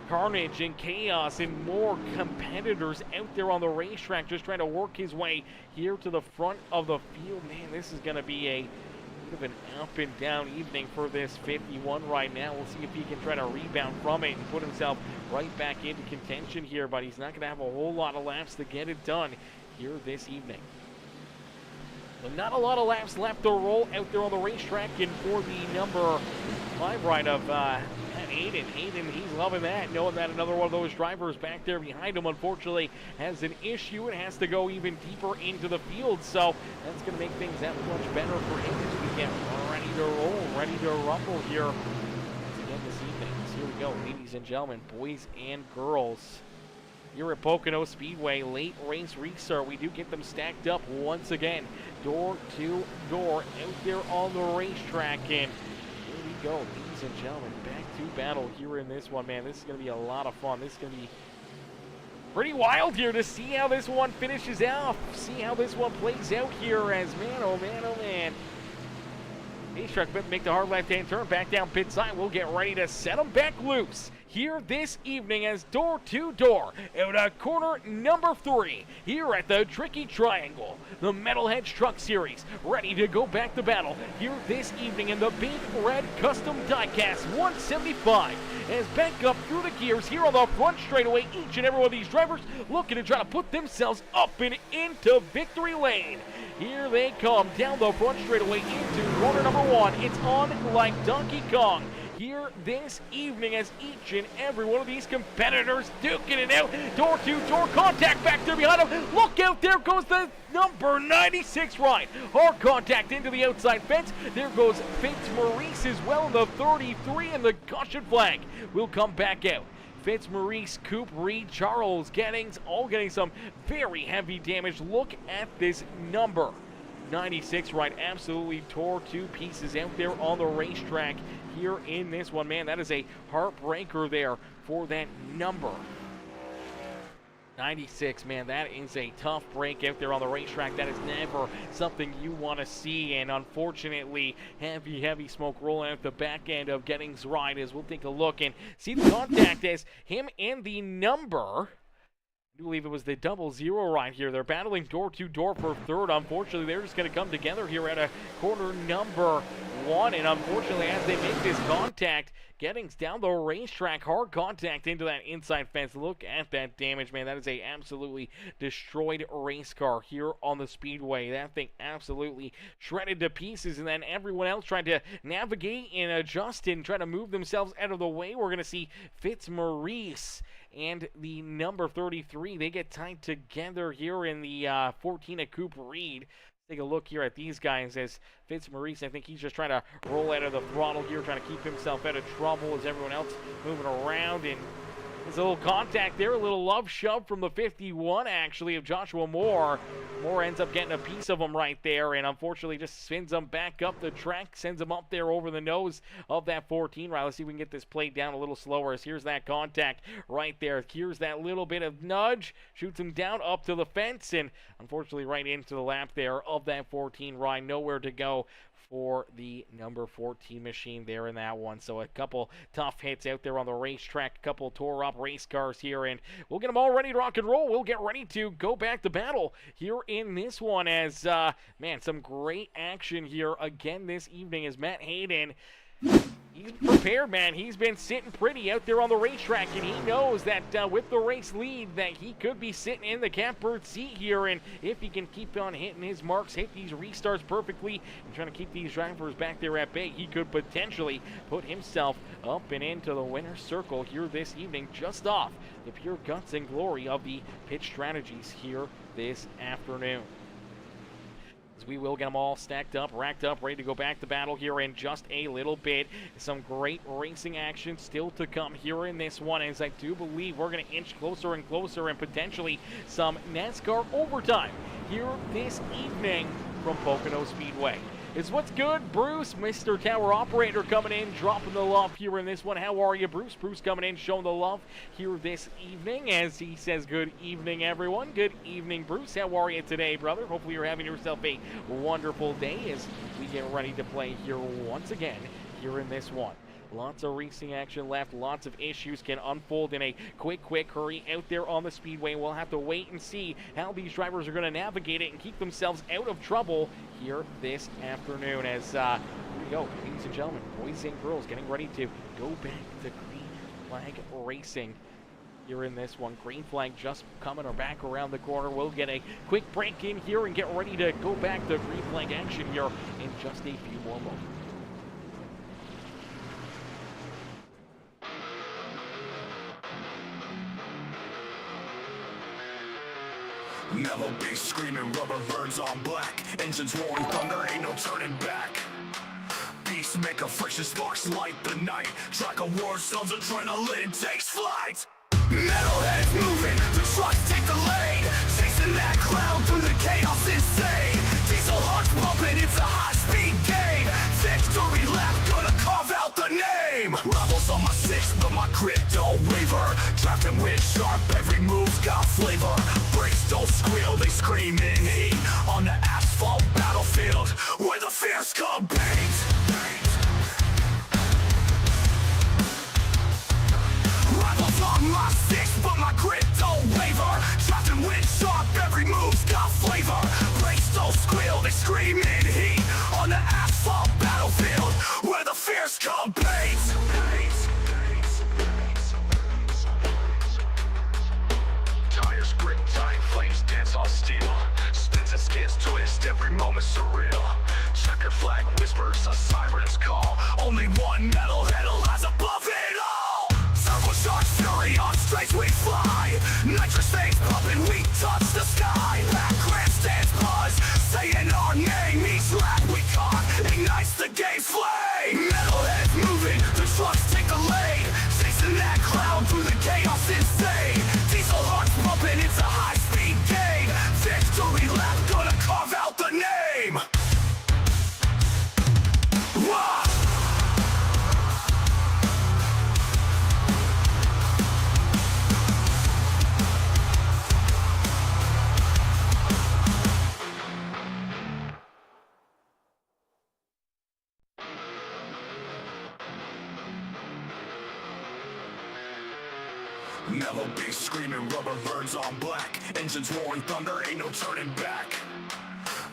carnage and chaos and more competitors out there on the racetrack just trying to work his way here to the front of the field. Man, this is going to be a bit of an up and down evening for this 51 right now. We'll see if he can try to rebound from it and put himself right back into contention here, but he's not going to have a whole lot of laps to get it done here this evening. So not a lot of laps left to roll out there on the racetrack, and for the number 5 ride of Hayden, he's loving that, knowing that another one of those drivers back there behind him unfortunately has an issue and has to go even deeper into the field. So that's going to make things that much better for him as we get ready to roll, ready to rumble here again this evening. So here we go, ladies and gentlemen, boys and girls. Here at Pocono Speedway, late race restart. We do get them stacked up once again, door to door, out there on the racetrack. And here we go, ladies and gentlemen, back to battle here in this one, man. This is going to be a lot of fun. This is going to be pretty wild here to see how this one finishes out. See how this one plays out here as, man, oh man, oh man. Racetrack make the hard left-hand turn back down pit side. We'll get ready to set them back loose here this evening as door to door out of corner number 3 here at the Tricky Triangle. The Metalhead Truck Series ready to go back to battle here this evening in the Big Red Customs Diecast 175 as back up through the gears here on the front straightaway. Each and every one of these drivers looking to try to put themselves up and into victory lane. Here they come down the front straightaway into corner number 1. It's on like Donkey Kong here this evening as each and every one of these competitors duking it out. Door-to-door contact back there behind him. Look out, there goes the number 96 ride. Hard contact into the outside fence. There goes Fitzmaurice as well in the 33, and the caution flag will come back out. Fitzmaurice, Coop, Reed, Charles, Gettings, all getting some very heavy damage. Look at this number. 96 ride absolutely tore to pieces out there on the racetrack here in this one. Man, that is a heartbreaker there for that number. 96, man, that is a tough break out there on the racetrack. That is never something you want to see, and unfortunately, heavy smoke rolling out the back end of Gettings' ride as we'll take a look and see the contact as him and the number, I believe it was the 00 ride here. They're battling door to door for third. Unfortunately, they're just going to come together here at a corner number 1, and unfortunately, as they make this contact, Gettings down the racetrack, hard contact into that inside fence. Look at that damage, man. That is a absolutely destroyed race car here on the speedway. That thing absolutely shredded to pieces, and then everyone else trying to navigate and adjust and try to move themselves out of the way. We're going to see Fitzmaurice and the number 33. They get tied together here in the 14 at Coop Reed. Take a look here at these guys as Fitzmaurice, I think he's just trying to roll out of the throttle here, trying to keep himself out of trouble as everyone else moving around. And there's a little contact there, a little love shove from the 51, actually, of Joshua Moore. Moore ends up getting a piece of him right there, and unfortunately just spins him back up the track, sends him up there over the nose of that 14 right. Let's see if we can get this played down a little slower as here's that contact right there. Here's that little bit of nudge, shoots him down up to the fence, and unfortunately right into the lap there of that 14 ride. Nowhere to go for the number 14 machine there in that one. So a couple tough hits out there on the racetrack, a couple tore up race cars here, and we'll get them all ready to rock and roll. We'll get ready to go back to battle here in this one as, man, some great action here again this evening as Matt Hayden, he's prepared, man. He's been sitting pretty out there on the racetrack, and he knows that with the race lead that he could be sitting in the catbird seat here, and if he can keep on hitting his marks, hit these restarts perfectly, and trying to keep these drivers back there at bay, he could potentially put himself up and into the winner's circle here this evening, just off the pure guts and glory of the pitch strategies here this afternoon. We will get them all stacked up, racked up, ready to go back to battle here in just a little bit. Some great racing action still to come here in this one, as I do believe we're going to inch closer and closer, and potentially some NASCAR overtime here this evening from Pocono Speedway. Is what's good, Bruce, Mr. Tower Operator, coming in, dropping the love here in this one. How are you, Bruce? Bruce coming in, showing the love here this evening as he says good evening, everyone. Good evening, Bruce. How are you today, brother? Hopefully you're having yourself a wonderful day as we get ready to play here once again here in this one. Lots of racing action left. Lots of issues can unfold in a quick hurry out there on the speedway. We'll have to wait and see how these drivers are going to navigate it and keep themselves out of trouble here this afternoon. As here we go, ladies and gentlemen, boys and girls, getting ready to go back to green flag racing here in this one. Green flag just coming or back around the corner. We'll get a quick break in here and get ready to go back to green flag action here in just a few more moments. Mellow bass screaming, rubber birds on black, engines roaring thunder, ain't no turning back. Beast Peacemaker, friction sparks light the night. Track of war zones, adrenaline takes flight. Metalheads moving, the trucks take the lead. Chasing that cloud through the chaos insane. Diesel hearts pumping, it's a high-speed game. Victory lap, gonna carve out the name. Rebels on my six, but my grit don't waver. Drafting wind sharp, every move's got flavor. Brakes don't squeal, they scream in heat. On the asphalt battlefield, where the fierce come paint. Rebels on my six, but my grit don't waver. Drafting wind sharp, every move's got flavor. Brakes don't squeal, they scream in heat. On the asphalt battlefield, where the fierce come paint. Tires grip tight, flames dance on steel. Spins and skids twist, every moment surreal. Checker flag whispers a siren's call. Only one metalhead lies above it all. Turbocharged fury on straights we fly. Nitrous veins pumping, we touch the sky. Back grandstands buzz, saying our name. Each lap we caught ignites the game's flame. Metalheads moving, the trucks take the lead. Chasing that cloud through the chaos insane. Diesel hearts pumping, it's a high-speed game. Victory lap, gonna carve out the name. Wah! Mellow bass screaming, rubber birds on black. Engines roaring thunder, ain't no turning back.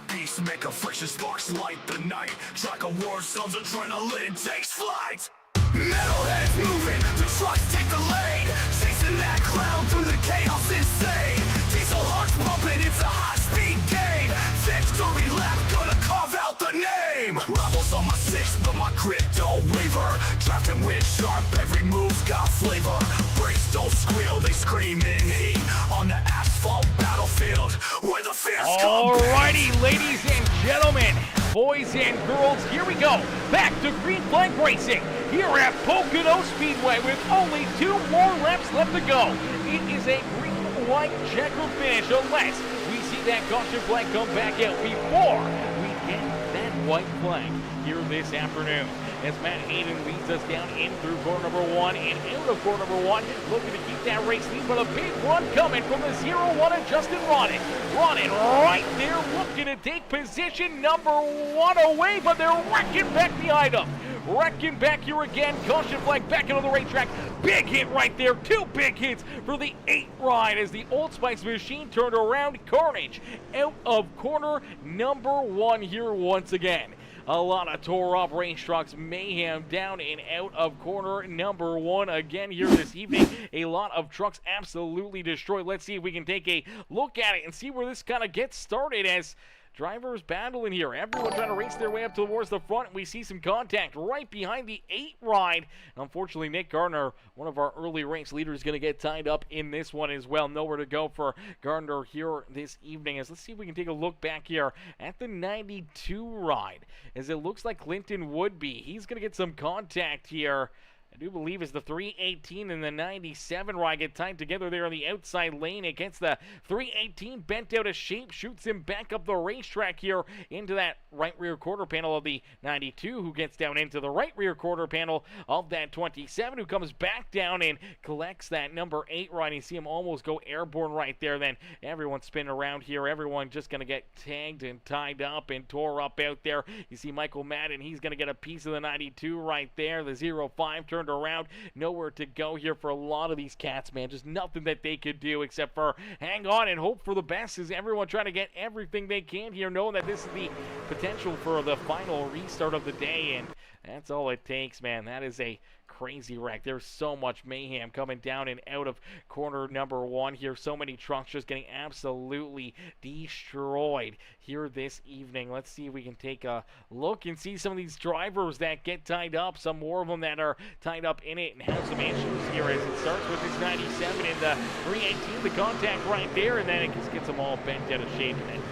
Peacemaker, friction sparks light the night. Track of war zones, adrenaline takes flight. Metalheads moving, the trucks take the lead. Chasing that cloud through the chaos insane. Diesel hearts pumping, it's a high-speed game. Victory lap, gonna carve out the name. Rebels on my six, but my grit don't waver. Drafting wind sharp, every move's got flavor. Brakes don't squeal, they scream in heat. On the asphalt battlefield, where the fierce come. Alrighty, ladies and gentlemen, boys and girls, here we go. Back to green flag racing here at Pocono Speedway with only 2 more laps left to go. It is a green-white checker finish unless we see that caution flag come back out before we get that white flag here this afternoon. As Matt Hayden leads us down in through corner number 1 and out of corner number 1, looking to keep that race lead, but a big run coming from the 0-1 of Justin Ronin. Ronin right there looking to take position number 1 away, but they're wrecking back behind him. Wrecking back here again, caution flag back into the racetrack. Big hit right there, 2 big hits for the 8 ride as the Old Spice machine turned around. Carnage out of corner number 1 here once again. A lot of tore up range trucks, mayhem down and out of corner number 1 again here this evening. A lot of trucks absolutely destroyed. Let's see if we can take a look at it and see where this kind of gets started as drivers battling here. Everyone trying to race their way up towards the front. We see some contact right behind the 8 ride. Unfortunately, Nick Gardner, one of our early race leaders, is going to get tied up in this one as well. Nowhere to go for Gardner here this evening. As let's see if we can take a look back here at the 92 ride. As it looks like Clinton Woodby, he's going to get some contact here. I do believe as the 318 and the 97 ride get tied together there on the outside lane against the 318, bent out of shape, shoots him back up the racetrack here into that right rear quarter panel of the 92, who gets down into the right rear quarter panel of that 27, who comes back down and collects that number 8 ride. You see him almost go airborne right there. Then everyone spinning around here. Everyone just going to get tagged and tied up and tore up out there. You see Michael Madden, he's going to get a piece of the 92 right there. The 05 turned around, nowhere to go here for a lot of these cats, man. Just nothing that they could do except for hang on and hope for the best, as everyone trying to get everything they can here, knowing that this is the potential for the final restart of the day, and that's all it takes, man. That is a crazy wreck. There's so much mayhem coming down and out of corner number 1 here. So many trucks just getting absolutely destroyed here this evening. Let's see if we can take a look and see some of these drivers that get tied up. Some more of them that are tied up in it and have some issues here, as it starts with this 97 and the 318, the contact right there, and then it just gets them all bent out of shape. And then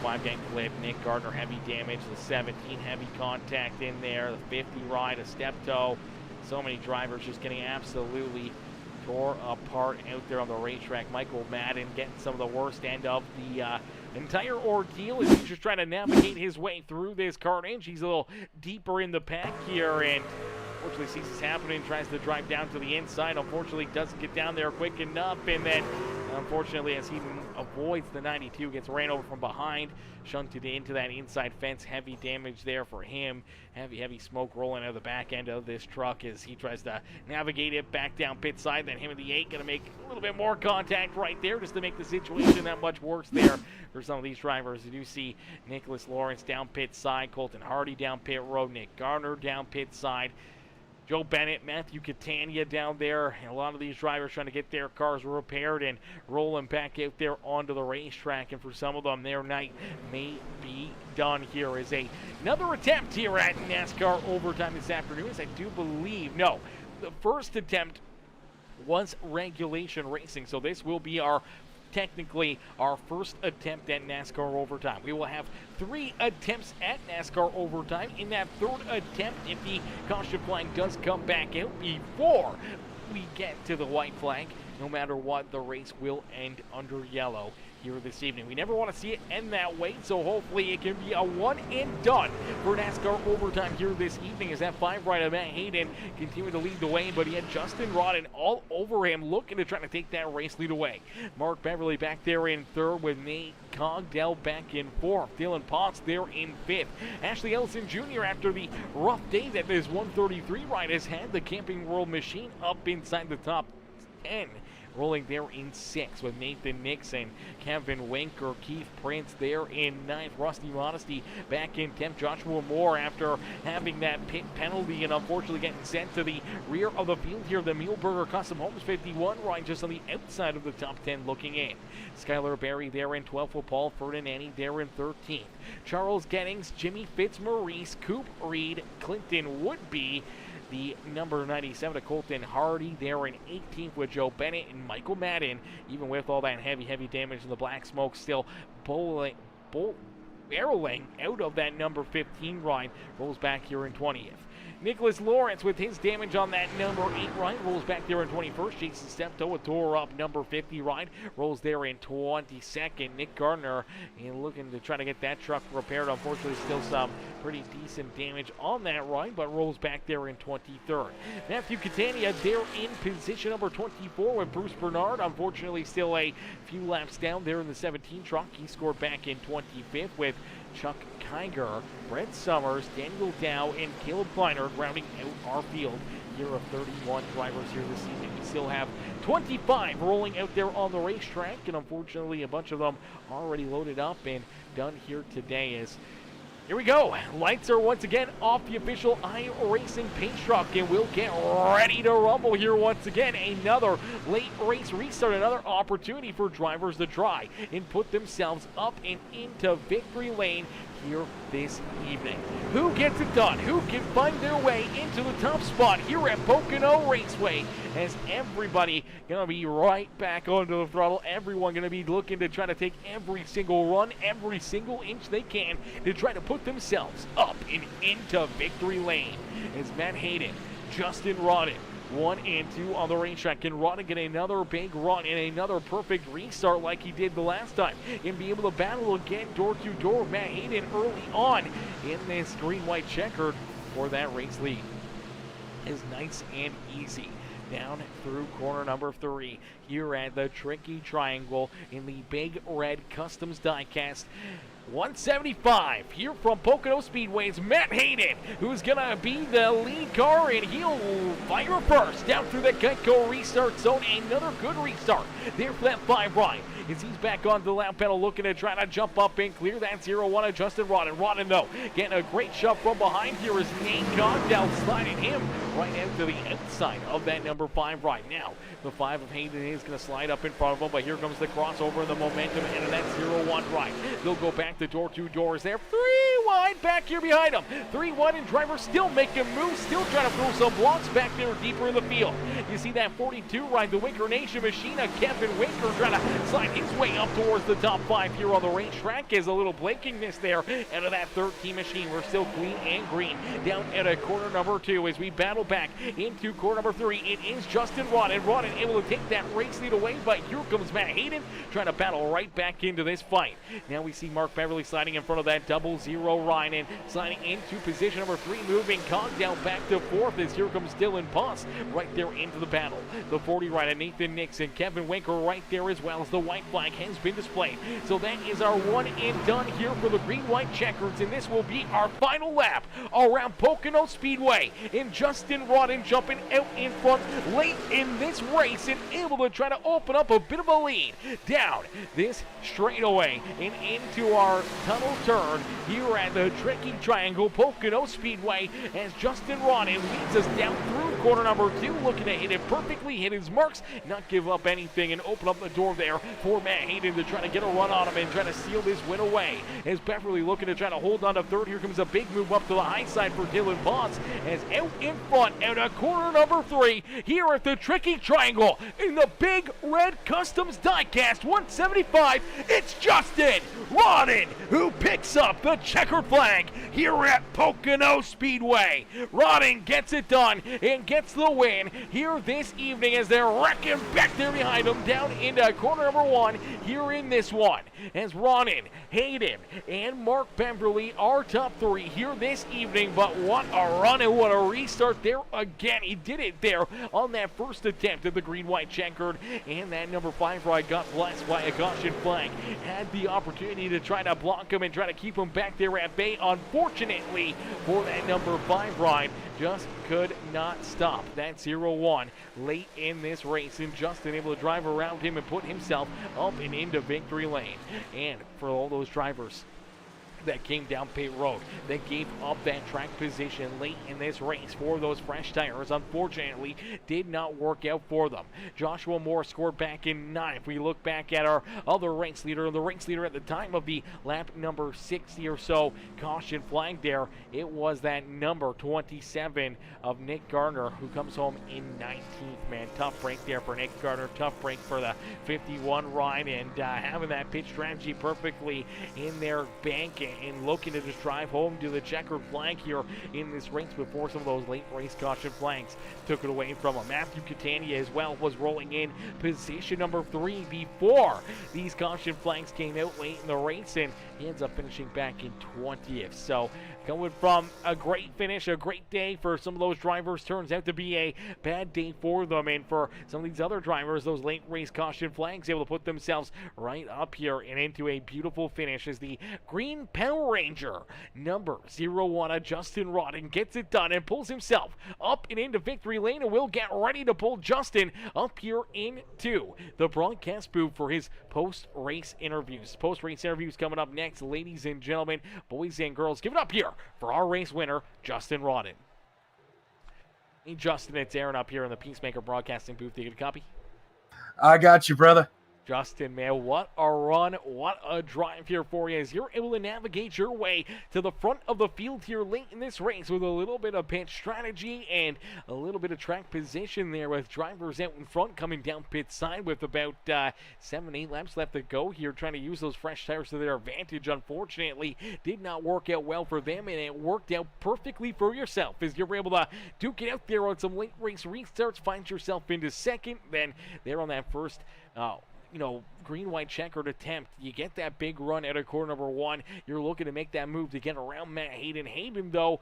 05 getting clipped. Nick Gardner, heavy damage. The 17, heavy contact in there. The 50 ride, a step toe. So many drivers just getting absolutely tore apart out there on the racetrack. Michael Madden getting some of the worst end of the entire ordeal as he's just trying to navigate his way through this carnage. He's a little deeper in the pack here, and unfortunately sees this happening, tries to drive down to the inside. Unfortunately doesn't get down there quick enough, and then unfortunately as he avoids the 92, gets ran over from behind, shunted into that inside fence. Heavy damage there for him. Heavy smoke rolling out of the back end of this truck as he tries to navigate it back down pit side. Then him and the 8 going to make a little bit more contact right there just to make the situation that much worse there for some of these drivers. You do see Nicholas Lawrence down pit side, Colton Hardy down pit road, Nick Garner down pit side, Joe Bennett, Matthew Catania down there, and a lot of these drivers trying to get their cars repaired and rolling back out there onto the racetrack. And for some of them, their night may be done here. Is another attempt here at NASCAR Overtime this afternoon, as I do believe, no, the first attempt was regulation racing, so this will be technically our first attempt at NASCAR Overtime. We will have 3 attempts at NASCAR Overtime. In that third attempt, if the caution flag does come back out before we get to the white flag, no matter what, the race will end under yellow here this evening. We never want to see it end that way, so hopefully it can be a one and done for NASCAR Overtime here this evening, as that 5 right of Matt Hayden continued to lead the way, but he had Justin Rodden all over him looking to try to take that race lead away. Mark Beverly back there in third with Nate Cogdell back in fourth. Dylan Potts there in fifth. Ashley Ellison Jr. after the rough day that this 133 ride has had, the Camping World machine up inside the top 10. Rolling there in 6th with Nathan Nixon, Kevin Winker, Keith Prince there in 9th. Rusty Modesty back in 10th. Joshua Moore, after having that pit penalty and unfortunately getting sent to the rear of the field here, the Muehlberger Custom Homes 51 right just on the outside of the top 10 looking in. Skylar Berry there in 12th with Paul Ferdinandi there in 13th. Charles Gettings, Jimmy Fitzmaurice, Coop Reed, Clinton Woodby, the number 97 to Colton Hardy there in 18th with Joe Bennett and Michael Madden. Even with all that heavy damage and the black smoke, still barreling out of that number 15 ride, rolls back here in 20th. Nicholas Lawrence with his damage on that number 8 ride rolls back there in 21st. Jason Steptoe with tore up number 50 ride rolls there in 22nd. Nick Gardner looking to try to get that truck repaired. Unfortunately, still some pretty decent damage on that ride, but rolls back there in 23rd. Matthew Catania there in position number 24 with Bruce Bernard. Unfortunately, still a few laps down there in the 17 truck. He scored back in 25th with Chuck Kiger, Brett Summers, Daniel Dow, and Caleb Kleiner rounding out our field here of 31 drivers here this evening. We still have 25 rolling out there on the racetrack, and unfortunately a bunch of them already loaded up and done here today. As here we go. Lights are once again off the official iRacing paint truck, and we'll get ready to rumble here once again. Another late race restart, another opportunity for drivers to try and put themselves up and into victory lane here this evening. Who gets it done? Who can find their way into the top spot here at Pocono Raceway? As everybody gonna be right back onto the throttle. Everyone gonna be looking to try to take every single run, every single inch they can to try to put themselves up and into victory lane. As Matt Hayden, Justin Rodden, 1 and 2 on the racetrack. Can Rodden get another big run and another perfect restart like he did the last time and be able to battle again door to door with Matt Hayden early on in this green-white checkered for that race lead? Is nice and easy down through corner number 3 here at the Tricky Triangle in the Big Red Customs Diecast. 175 here from Pocono Speedway. It's Matt Hayden who's gonna be the lead car, and he'll fire first down through the Geico restart zone. Another good restart there for that 5 right as he's back onto the lap pedal looking to try to jump up and clear that 0-1 of Justin Rodden. Rodden though getting a great shove from behind here as Nate Cogdell sliding him right out to the outside of that number 5 right. Now the 5 of Hayden is going to slide up in front of him, but here comes the crossover and the momentum into that 0-1 right. They'll go back to door 2 doors there. 3 wide back here behind him. 3 wide, and driver still making moves, still trying to throw some blocks back there deeper in the field. You see that 42 ride, the Winker Nation machine of Kevin Winker trying to slide his way up towards the top 5 here on the racetrack. Is a little blinkingness there out of that 13 machine. We're still clean and green down at a corner number 2 as we battle back into corner number 3. It is Justin Rodden. Rodden able to take that race lead away, but here comes Matt Hayden trying to battle right back into this fight. Now we see Mark Beverly sliding in front of that 00 Ryan, sliding into position number 3, moving Cogdell back to 4th as here comes Dylan Poss right there into the battle. The 40 rider Nathan Nixon, Kevin Winker right there as well as the white flag has been displayed. So that is our one and done here for the green-white checkers, and this will be our final lap around Pocono Speedway. And Justin Rodden jumping out in front late in this race and able to try to open up a bit of a lead down this straightaway and into our tunnel turn here at the tricky triangle Pocono Speedway as Justin Rodden leads us down through corner number 2, looking to hit it perfectly, hit his marks, not give up anything, and open up the door there for Matt Hayden to try to get a run on him and try to seal this win away. As Beverly looking to try to hold on to 3rd. Here comes a big move up to the high side for Dylan Potts as out in front out of corner number 3 here at the tricky triangle in the Big Red Customs Diecast 175. It's Justin Rodden who picks up the checkered flag here at Pocono Speedway. Rodden gets it done and gets the win here this evening as they're wrecking back there behind him down into corner number 1 here in this one. As Rodden, Hayden, and Mark Beverly are top 3 here this evening, but what a run and what a restart there again. He did it there on that first attempt at the green-white checkered, and that number 5 ride got blessed by a caution flag. Had the opportunity to try to block him and try to keep him back there at bay. Unfortunately for that number 5 ride, just could not stop that 0-1 late in this race, and Justin able to drive around him and put himself up and into victory lane. And for all those drivers that came down pit road, that gave up that track position late in this race for those fresh tires, unfortunately did not work out for them. Joshua Moore scored back in 9th. If we look back at our other race leader, the race leader at the time of the lap number 60 or so caution flag there, it was that number 27 of Nick Gardner who comes home in 19th. Man, tough break there for Nick Gardner, tough break for the 51 ride, and having that pit strategy perfectly in their bank and looking to just drive home to the checkered flag here in this race before some of those late race caution flags took it away from him. Matthew Catania as well was rolling in position number 3 before these caution flags came out late in the race, and he ends up finishing back in 20th. So going from a great finish, a great day for some of those drivers, turns out to be a bad day for them. And for some of these other drivers, those late race caution flags able to put themselves right up here and into a beautiful finish as the Green Power Ranger number 01, Justin Rodden, gets it done and pulls himself up and into victory lane, and we'll get ready to pull Justin up here into the broadcast booth for his post-race interviews. Post-race interviews coming up next, ladies and gentlemen, boys and girls. Give it up here for our race winner, Justin Rodden. Hey, Justin, it's Aaron up here in the Peacemaker Broadcasting booth. Do you get a copy? I got you, brother. Justin, man, what a run, what a drive here for you as you're able to navigate your way to the front of the field here late in this race with a little bit of pit strategy and a little bit of track position there with drivers out in front coming down pit side with about 7-8 laps left to go here, trying to use those fresh tires to their advantage. Unfortunately, did not work out well for them, and it worked out perfectly for yourself as you're able to duke it out there on some late race restarts, find yourself into second, then there on that first green-white checkered attempt, you get that big run out of corner number 1. You're looking to make that move to get around Matt Hayden. Hayden, though,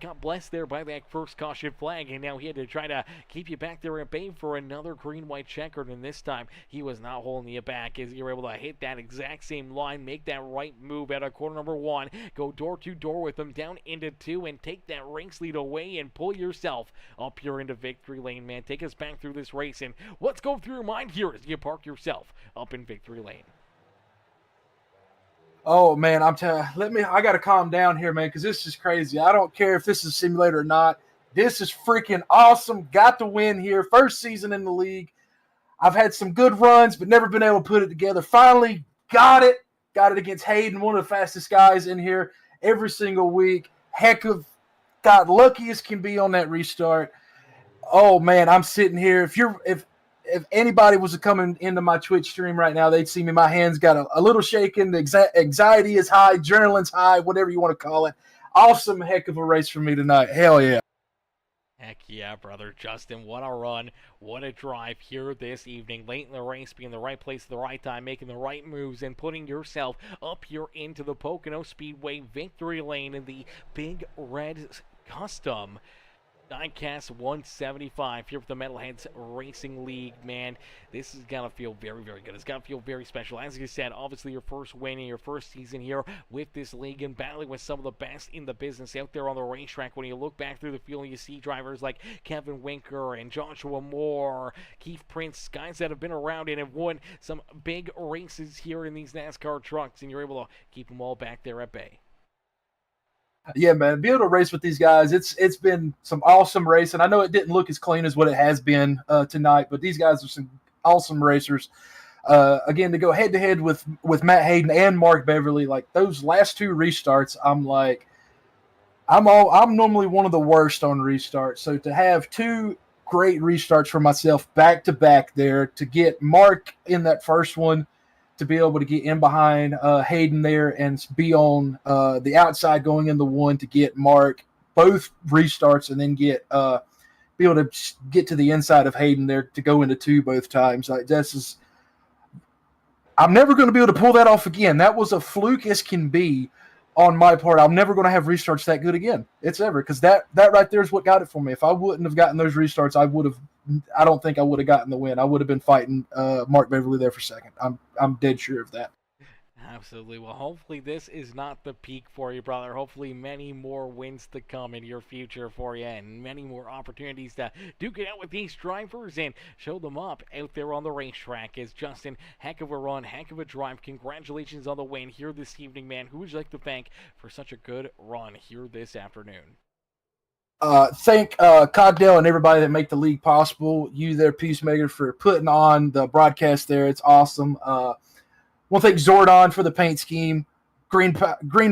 got blessed there by that first caution flag, and now he had to try to keep you back there at bay for another green-white checkered, and this time he was not holding you back as you were able to hit that exact same line, make that right move out of corner number 1, go door-to-door with him down into 2, and take that race lead away and pull yourself up here into victory lane, man. Take us back through this race, and what's going through your mind here as you park yourself up in victory lane? Oh man, I got to calm down here, man, because this is crazy. I don't care if this is a simulator or not. This is freaking awesome. Got the win here. First season in the league. I've had some good runs, but never been able to put it together. Finally got it. Got it against Hayden, one of the fastest guys in here. every single week. Heck of got lucky as can be on that restart. Oh man, I'm sitting here. If anybody was coming into my Twitch stream right now, they'd see me. My hands got a little shaking. The anxiety is high, adrenaline's high, whatever you want to call it. Awesome, heck of a race for me tonight. Hell yeah. Heck yeah, brother. Justin, what a run. What a drive here this evening. Late in the race, being in the right place at the right time, making the right moves, and putting yourself up here into the Pocono Speedway victory lane in the Big Red Custom Diecast 175 here with the Metalheads Racing League. Man, this is going to feel very, very good. It's going to feel very special. As you said, obviously your first win in your first season here with this league and battling with some of the best in the business out there on the racetrack. When you look back through the field, you see drivers like Kevin Winker and Joshua Moore, Keith Prince, guys that have been around and have won some big races here in these NASCAR trucks, and you're able to keep them all back there at bay. Yeah, man, be able to race with these guys, it's been some awesome racing. I know it didn't look as clean as what it has been tonight, but these guys are some awesome racers. Again, to go head to head with Matt Hayden and Mark Beverly, like those last two restarts, I'm normally one of the worst on restarts. So to have two great restarts for myself back to back there, to get Mark in that first one, to be able to get in behind Hayden there and be on the outside going in the one to get Mark both restarts, and then be able to get to the inside of Hayden there to go into two both times. Like I'm never going to be able to pull that off again. That was a fluke as can be on my part. I'm never going to have restarts that good again. It's ever, because that right there is what got it for me. If I wouldn't have gotten those restarts, I don't think I would have gotten the win. I would have been fighting Mark Beverly there for second. I'm dead sure of that. Absolutely. Well, hopefully this is not the peak for you, brother. Hopefully many more wins to come in your future for you, and many more opportunities to duke it out with these drivers and show them up out there on the racetrack. As Justin, heck of a run, heck of a drive. Congratulations on the win here this evening, man. Who would you like to thank for such a good run here this afternoon? Thank Cogdell and everybody that make the league possible. You there, Peacemaker, for putting on the broadcast there. It's awesome. Want to thank Zordon for the paint scheme. Green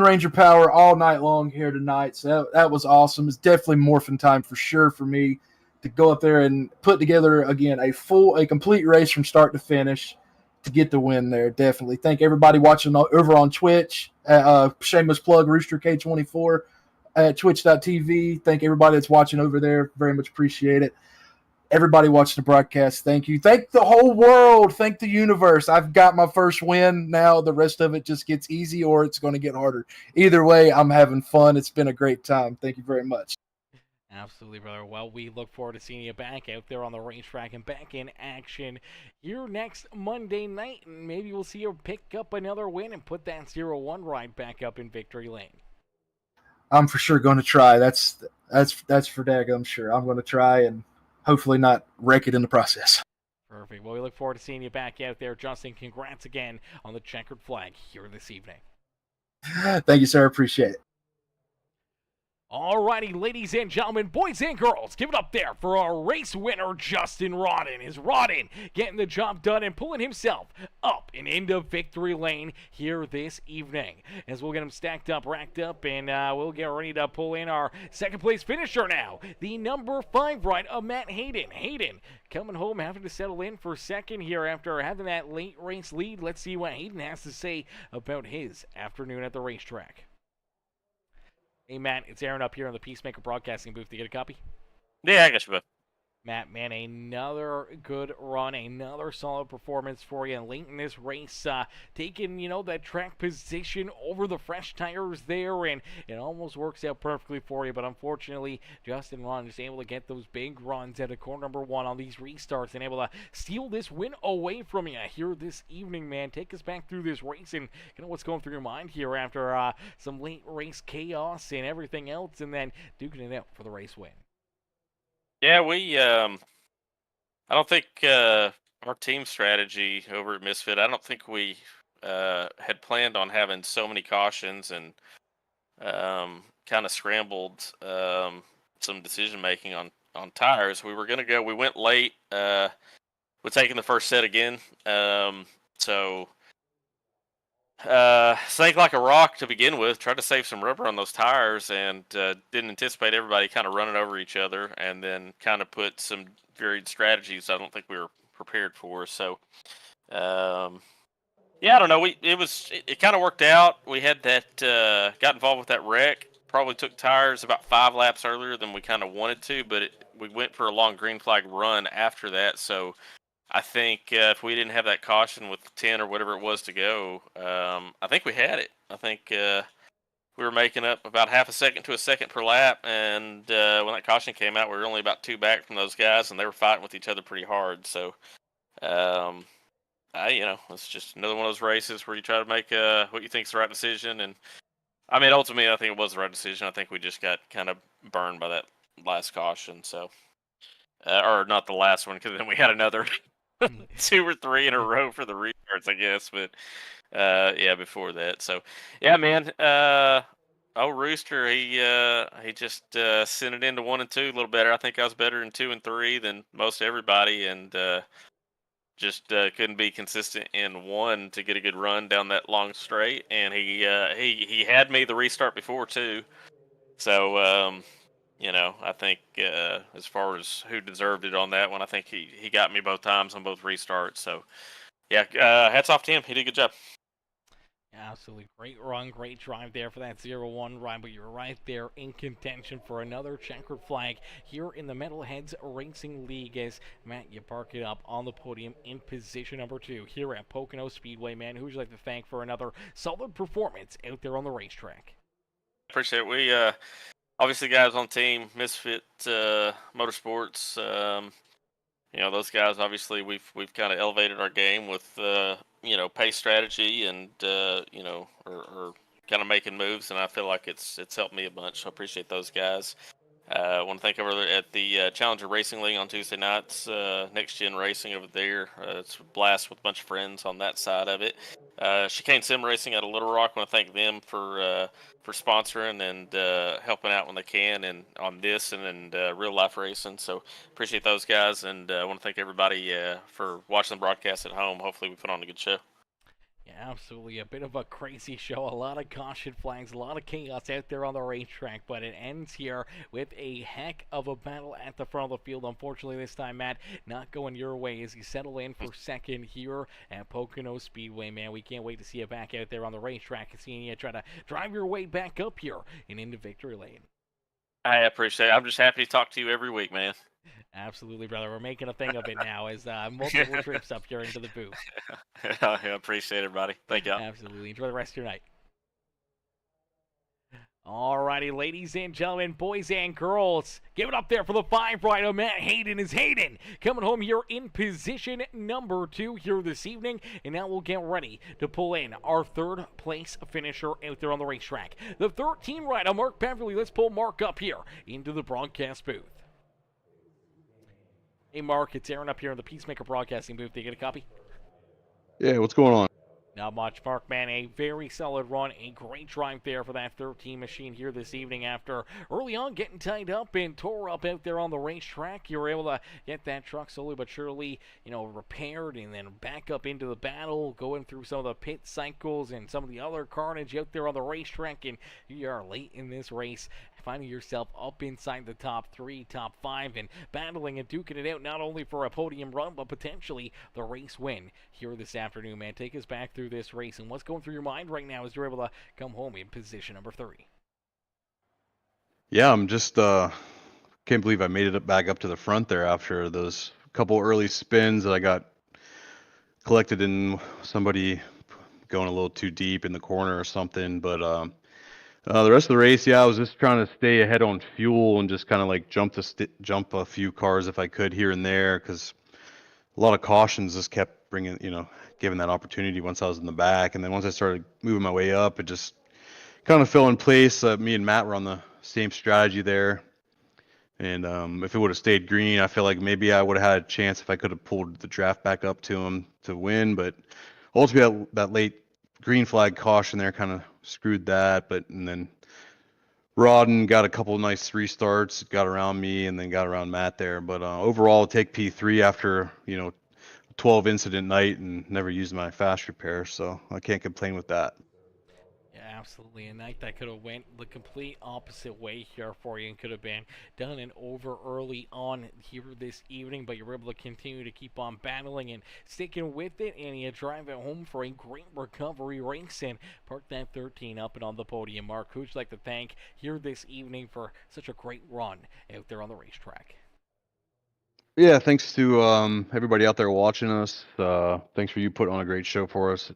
Ranger power all night long here tonight. So that was awesome. It's definitely morphin' time for sure for me to go up there and put together again a complete race from start to finish to get the win there. Definitely. Thank everybody watching over on Twitch. Shameless plug, Rooster K24 at twitch.tv. Thank everybody that's watching over there. Very much appreciate it. Everybody watching the broadcast, thank you. Thank the whole world. Thank the universe. I've got my first win. Now the rest of it just gets easy or it's going to get harder. Either way, I'm having fun. It's been a great time. Thank you very much. Absolutely, brother. Well, we look forward to seeing you back out there on the racetrack and back in action here next Monday night. And maybe we'll see you pick up another win and put that 0-1 ride back up in victory lane. I'm for sure going to try. That's for daggum sure. I'm going to try and hopefully not wreck it in the process. Perfect. Well, we look forward to seeing you back out there. Justin, congrats again on the checkered flag here this evening. Thank you, sir. Appreciate it. Alrighty, ladies and gentlemen, boys and girls, give it up there for our race winner, Justin Rodden. Is Rodden getting the job done and pulling himself up and into victory lane here this evening. As we'll get him stacked up, racked up, and we'll get ready to pull in our second place finisher now. The number 5 ride of Matt Hayden. Hayden coming home, having to settle in for second here after having that late race lead. Let's see what Hayden has to say about his afternoon at the racetrack. Hey, Matt, it's Aaron up here on the Peacemaker Broadcasting booth. Do you get a copy? Yeah, I got you, bud. Matt, man, another good run, another solid performance for you late in this race, taking, that track position over the fresh tires there, and it almost works out perfectly for you, but unfortunately, Justin Ron is able to get those big runs at corner number 1 on these restarts and able to steal this win away from you here this evening, man. Take us back through this race and what's going through your mind here after some late race chaos and everything else, and then duking it out for the race win. Yeah, I don't think our team strategy over at Misfit, I don't think we had planned on having so many cautions and kind of scrambled some decision making on tires. We went late with taking the first set again. So sank like a rock to begin with. Tried to save some rubber on those tires, and didn't anticipate everybody kind of running over each other, and then kind of put some varied strategies I don't think we were prepared for. So, yeah, I don't know. It kind of worked out. We had that got involved with that wreck. Probably took tires about 5 laps earlier than we kind of wanted to, but we went for a long green flag run after that. So I think if we didn't have that caution with 10 or whatever it was to go, I think we had it. I think we were making up about half a second to a second per lap, and when that caution came out, we were only about 2 back from those guys, and they were fighting with each other pretty hard. So, it's just another one of those races where you try to make what you think is the right decision, and I mean, ultimately, I think it was the right decision. I think we just got kind of burned by that last caution, so or not the last one, because then we had another 2 or 3 in a row for the restarts, I guess. But yeah, before that, so yeah, man. Rooster, he just sent it into 1 and 2 a little better. I think I was better in 2 and 3 than most everybody, and just couldn't be consistent in 1 to get a good run down that long straight. And he had me the restart before too. So I think as far as who deserved it on that one, I think he got me both times on both restarts. So yeah, hats off to him. He did a good job. Absolutely great run, great drive there for that 0-1 run, but you're right there in contention for another checkered flag here in the Metalheads Racing League as, Matt, you park it up on the podium in position number 2 here at Pocono Speedway. Man, who would you like to thank for another solid performance out there on the racetrack? Appreciate it. We obviously guys on team, Misfit Motorsports, those guys, obviously we've kind of elevated our game with pace strategy and or kind of making moves, and I feel like it's helped me a bunch. So I appreciate those guys. I want to thank over at the Challenger Racing League on Tuesday nights, Next Gen Racing over there. It's a blast with a bunch of friends on that side of it. Chicane Sim Racing out of Little Rock. I want to thank them for sponsoring and helping out when they can and on this and real life racing. So appreciate those guys, and I want to thank everybody for watching the broadcast at home. Hopefully we put on a good show. Yeah, absolutely. A bit of a crazy show. A lot of caution flags, a lot of chaos out there on the racetrack, but it ends here with a heck of a battle at the front of the field. Unfortunately, this time, Matt, not going your way as you settle in for second here at Pocono Speedway, man. We can't wait to see you back out there on the racetrack and seeing you try to drive your way back up here and into victory lane. I appreciate it. I'm just happy to talk to you every week, man. Absolutely, brother. We're making a thing of it now as multiple trips up here into the booth. I appreciate it, everybody. Thank y'all. Absolutely. Enjoy the rest of your night. Alrighty, ladies and gentlemen, boys and girls, give it up there for the 5 rider. Matt Hayden is Hayden coming home here in position number 2 here this evening, and now we'll get ready to pull in our 3rd place finisher out there on the racetrack. The 13 rider, Mark Beverly. Let's pull Mark up here into the broadcast booth. Hey, Mark, it's Aaron up here in the Peacemaker Broadcasting booth. Did you get a copy? Yeah, what's going on? Not much, Mark, man. A very solid run, a great drive there for that 13 machine here this evening after early on getting tied up and tore up out there on the racetrack. You were able to get that truck slowly but surely, repaired and then back up into the battle, going through some of the pit cycles and some of the other carnage out there on the racetrack, and you are late in this race, finding yourself up inside the top 3, top 5, and battling and duking it out not only for a podium run, but potentially the race win here this afternoon, man. Take us back through this race, and what's going through your mind right now as you're able to come home in position number 3? Yeah, I'm just can't believe I made it back up to the front there after those couple early spins that I got collected in somebody going a little too deep in the corner or something. But the rest of the race, yeah, I was just trying to stay ahead on fuel and just kind of like jump a few cars if I could here and there, because a lot of cautions just kept bringing, giving that opportunity once I was in the back. And then once I started moving my way up, it just kind of fell in place. Me and Matt were on the same strategy there. And if it would have stayed green, I feel like maybe I would have had a chance if I could have pulled the draft back up to him to win. But ultimately, that late green flag caution there kind of screwed that. And then Rodden got a couple nice restarts, got around me, and then got around Matt there. But overall, take P3 after, 12 incident night and never used my fast repair, so I can't complain with that. Yeah, absolutely. A night that could have went the complete opposite way here for you and could have been done and over early on here this evening, but you're able to continue to keep on battling and sticking with it, and you drive it home for a great recovery race and park that 13 up and on the podium. Mark, who'd you like to thank here this evening for such a great run out there on the racetrack? Yeah, thanks to everybody out there watching us. Thanks for you putting on a great show for us.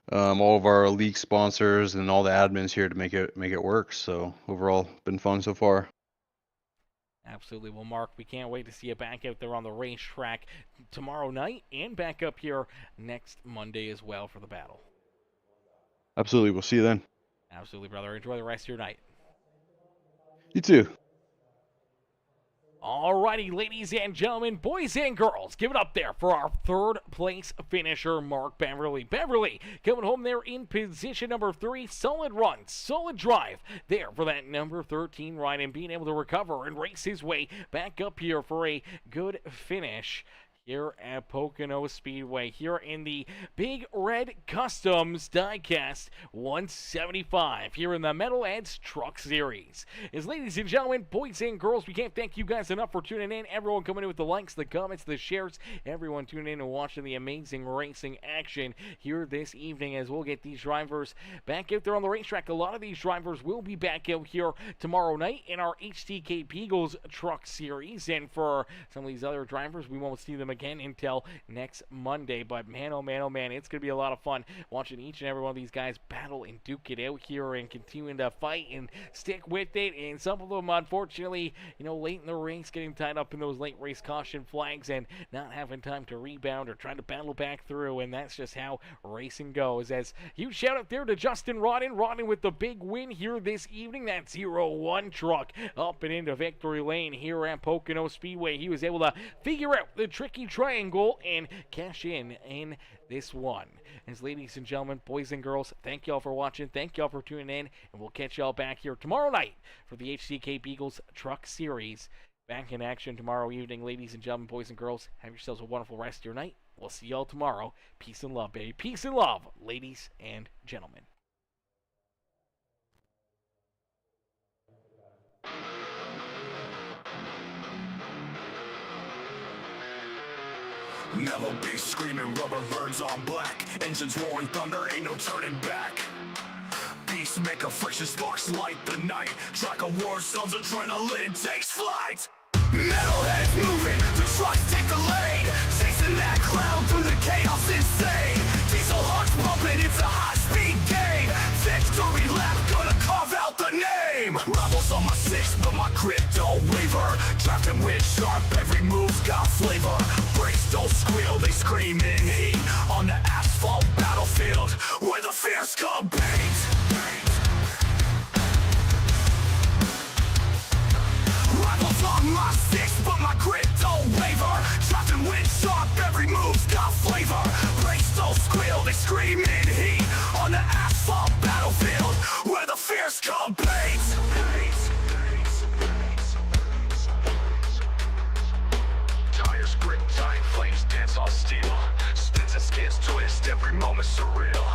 All of our league sponsors and all the admins here to make it work. So overall, been fun so far. Absolutely. Well, Mark, we can't wait to see you back out there on the racetrack tomorrow night and back up here next Monday as well for the battle. Absolutely. We'll see you then. Absolutely, brother. Enjoy the rest of your night. You too. Alrighty, ladies and gentlemen, boys and girls, give it up there for our third place finisher, Mark Beverly. Beverly coming home there in position number 3. Solid run, solid drive there for that number 13 ride and being able to recover and race his way back up here for a good finish here at Pocono Speedway, here in the Big Red Customs Diecast 175, here in the Metalheads Truck Series. As ladies and gentlemen, boys and girls, we can't thank you guys enough for tuning in. Everyone coming in with the likes, the comments, the shares, everyone tuning in and watching the amazing racing action here this evening as we'll get these drivers back out there on the racetrack. A lot of these drivers will be back out here tomorrow night in our HTK Beagles Truck Series, and for some of these other drivers, we won't see them again until next Monday. But man, oh man, oh man, it's going to be a lot of fun watching each and every one of these guys battle and duke it out here and continuing to fight and stick with it. And some of them, unfortunately, late in the race, getting tied up in those late race caution flags and not having time to rebound or try to battle back through. And that's just how racing goes. As huge shout out there to Justin Rodden. Rodden with the big win here this evening. That 0-1 truck up and into victory lane here at Pocono Speedway. He was able to figure out the tricky triangle and cash in this one. As ladies and gentlemen, boys and girls, thank y'all for watching. Thank y'all for tuning in, and we'll catch y'all back here tomorrow night for the HCK Beagles Truck Series. Back in action tomorrow evening, ladies and gentlemen, boys and girls. Have yourselves a wonderful rest of your night. We'll see y'all tomorrow. Peace and love, baby. Peace and love, ladies and gentlemen. Mellow bass screaming, rubber birds on black. Engines roaring thunder, ain't no turning back. Beast make a friction, sparks light the night. Track of war zones, adrenaline takes flight. Metalheads moving, the trucks take the lead. Chasing that cloud through the chaos insane. Diesel hearts pumping, it's a high-speed game. Victory lap, gonna carve out the name. Rebels on my 6, but my grip don't waver. Drafting with sharp, every move's got flavor. Brakes don't squeal, they scream in heat. On the asphalt battlefield, where the fierce compete. Rivals on my 6, but my grip don't waver. Drafting with sharp, every move's got flavor. Brakes don't squeal, they scream in heat. On the asphalt battlefield, where the fierce compete. Tires grip tight, flames dance on steel. Spins and skids twist, every moment surreal.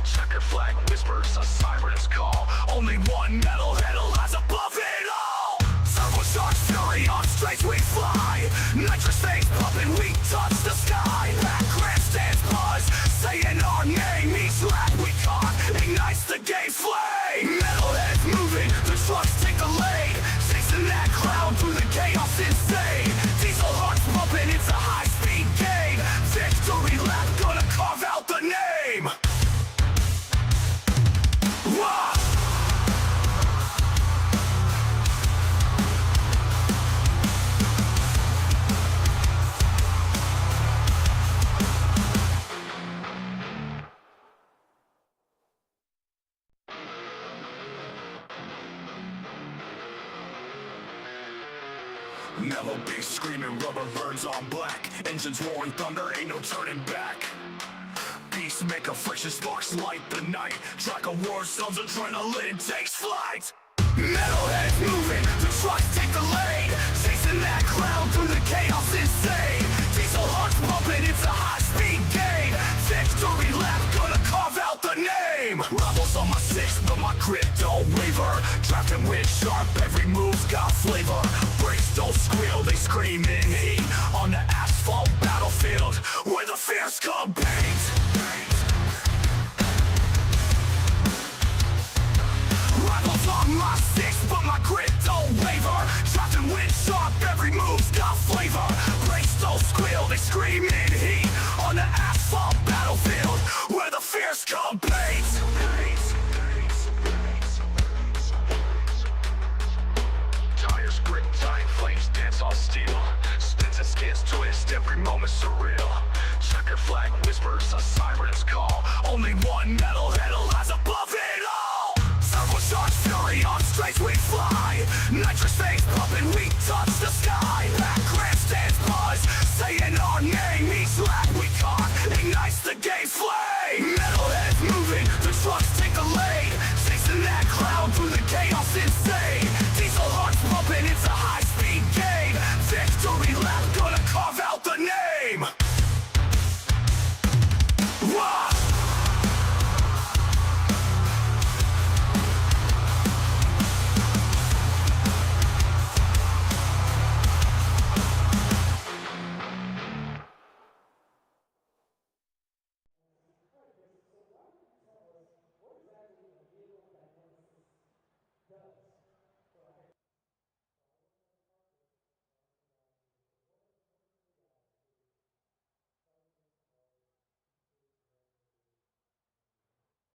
Checker flag whispers, a siren's call. Only one metalhead lies above it all. Turbocharged fury on straight we fly. Nitrous things pumping, we touch the sky. Back grandstands buzz, saying our name. Each lap we caught ignites the gay flame. Metalheads moving, the trucks take the lead. Chasing that cloud through the chaos insane. Diesel hearts pumping, it's a high-speed game. Victory lap, gonna carve out the name. Wah! Mellow bass screaming, rubber birds on black. Engines roaring thunder, ain't no turning back. Beast make a friction, sparks light the night. Track of war zones, adrenaline takes flight. Metalheads moving, the trucks take the lead. Chasing that cloud through the chaos insane. Diesel hearts pumping. pumping, it's a high-speed game. Victory lap, gonna carve out the name. Rebels on my six, but my grip don't waver. Drafting wind sharp, every move's got flavor. Brakes don't squeal, they scream in heat. On the asphalt battlefield, where the fears compete. Rivals on my six, but my grit don't waver. Drafting wind sharp, every move's got flavor. Brakes don't squeal, they scream in heat. On the asphalt battlefield, where the fears compete. Tires grip tight, flames dance on steel. Spins and skids twist, every moment surreal. Checker flag whispers, a siren's call. Only one metalhead lies above it all. Turbocharged fury on straights we fly. Nitrous face pumping, we touch the sky. Back grandstands buzz, saying our name. Each lap we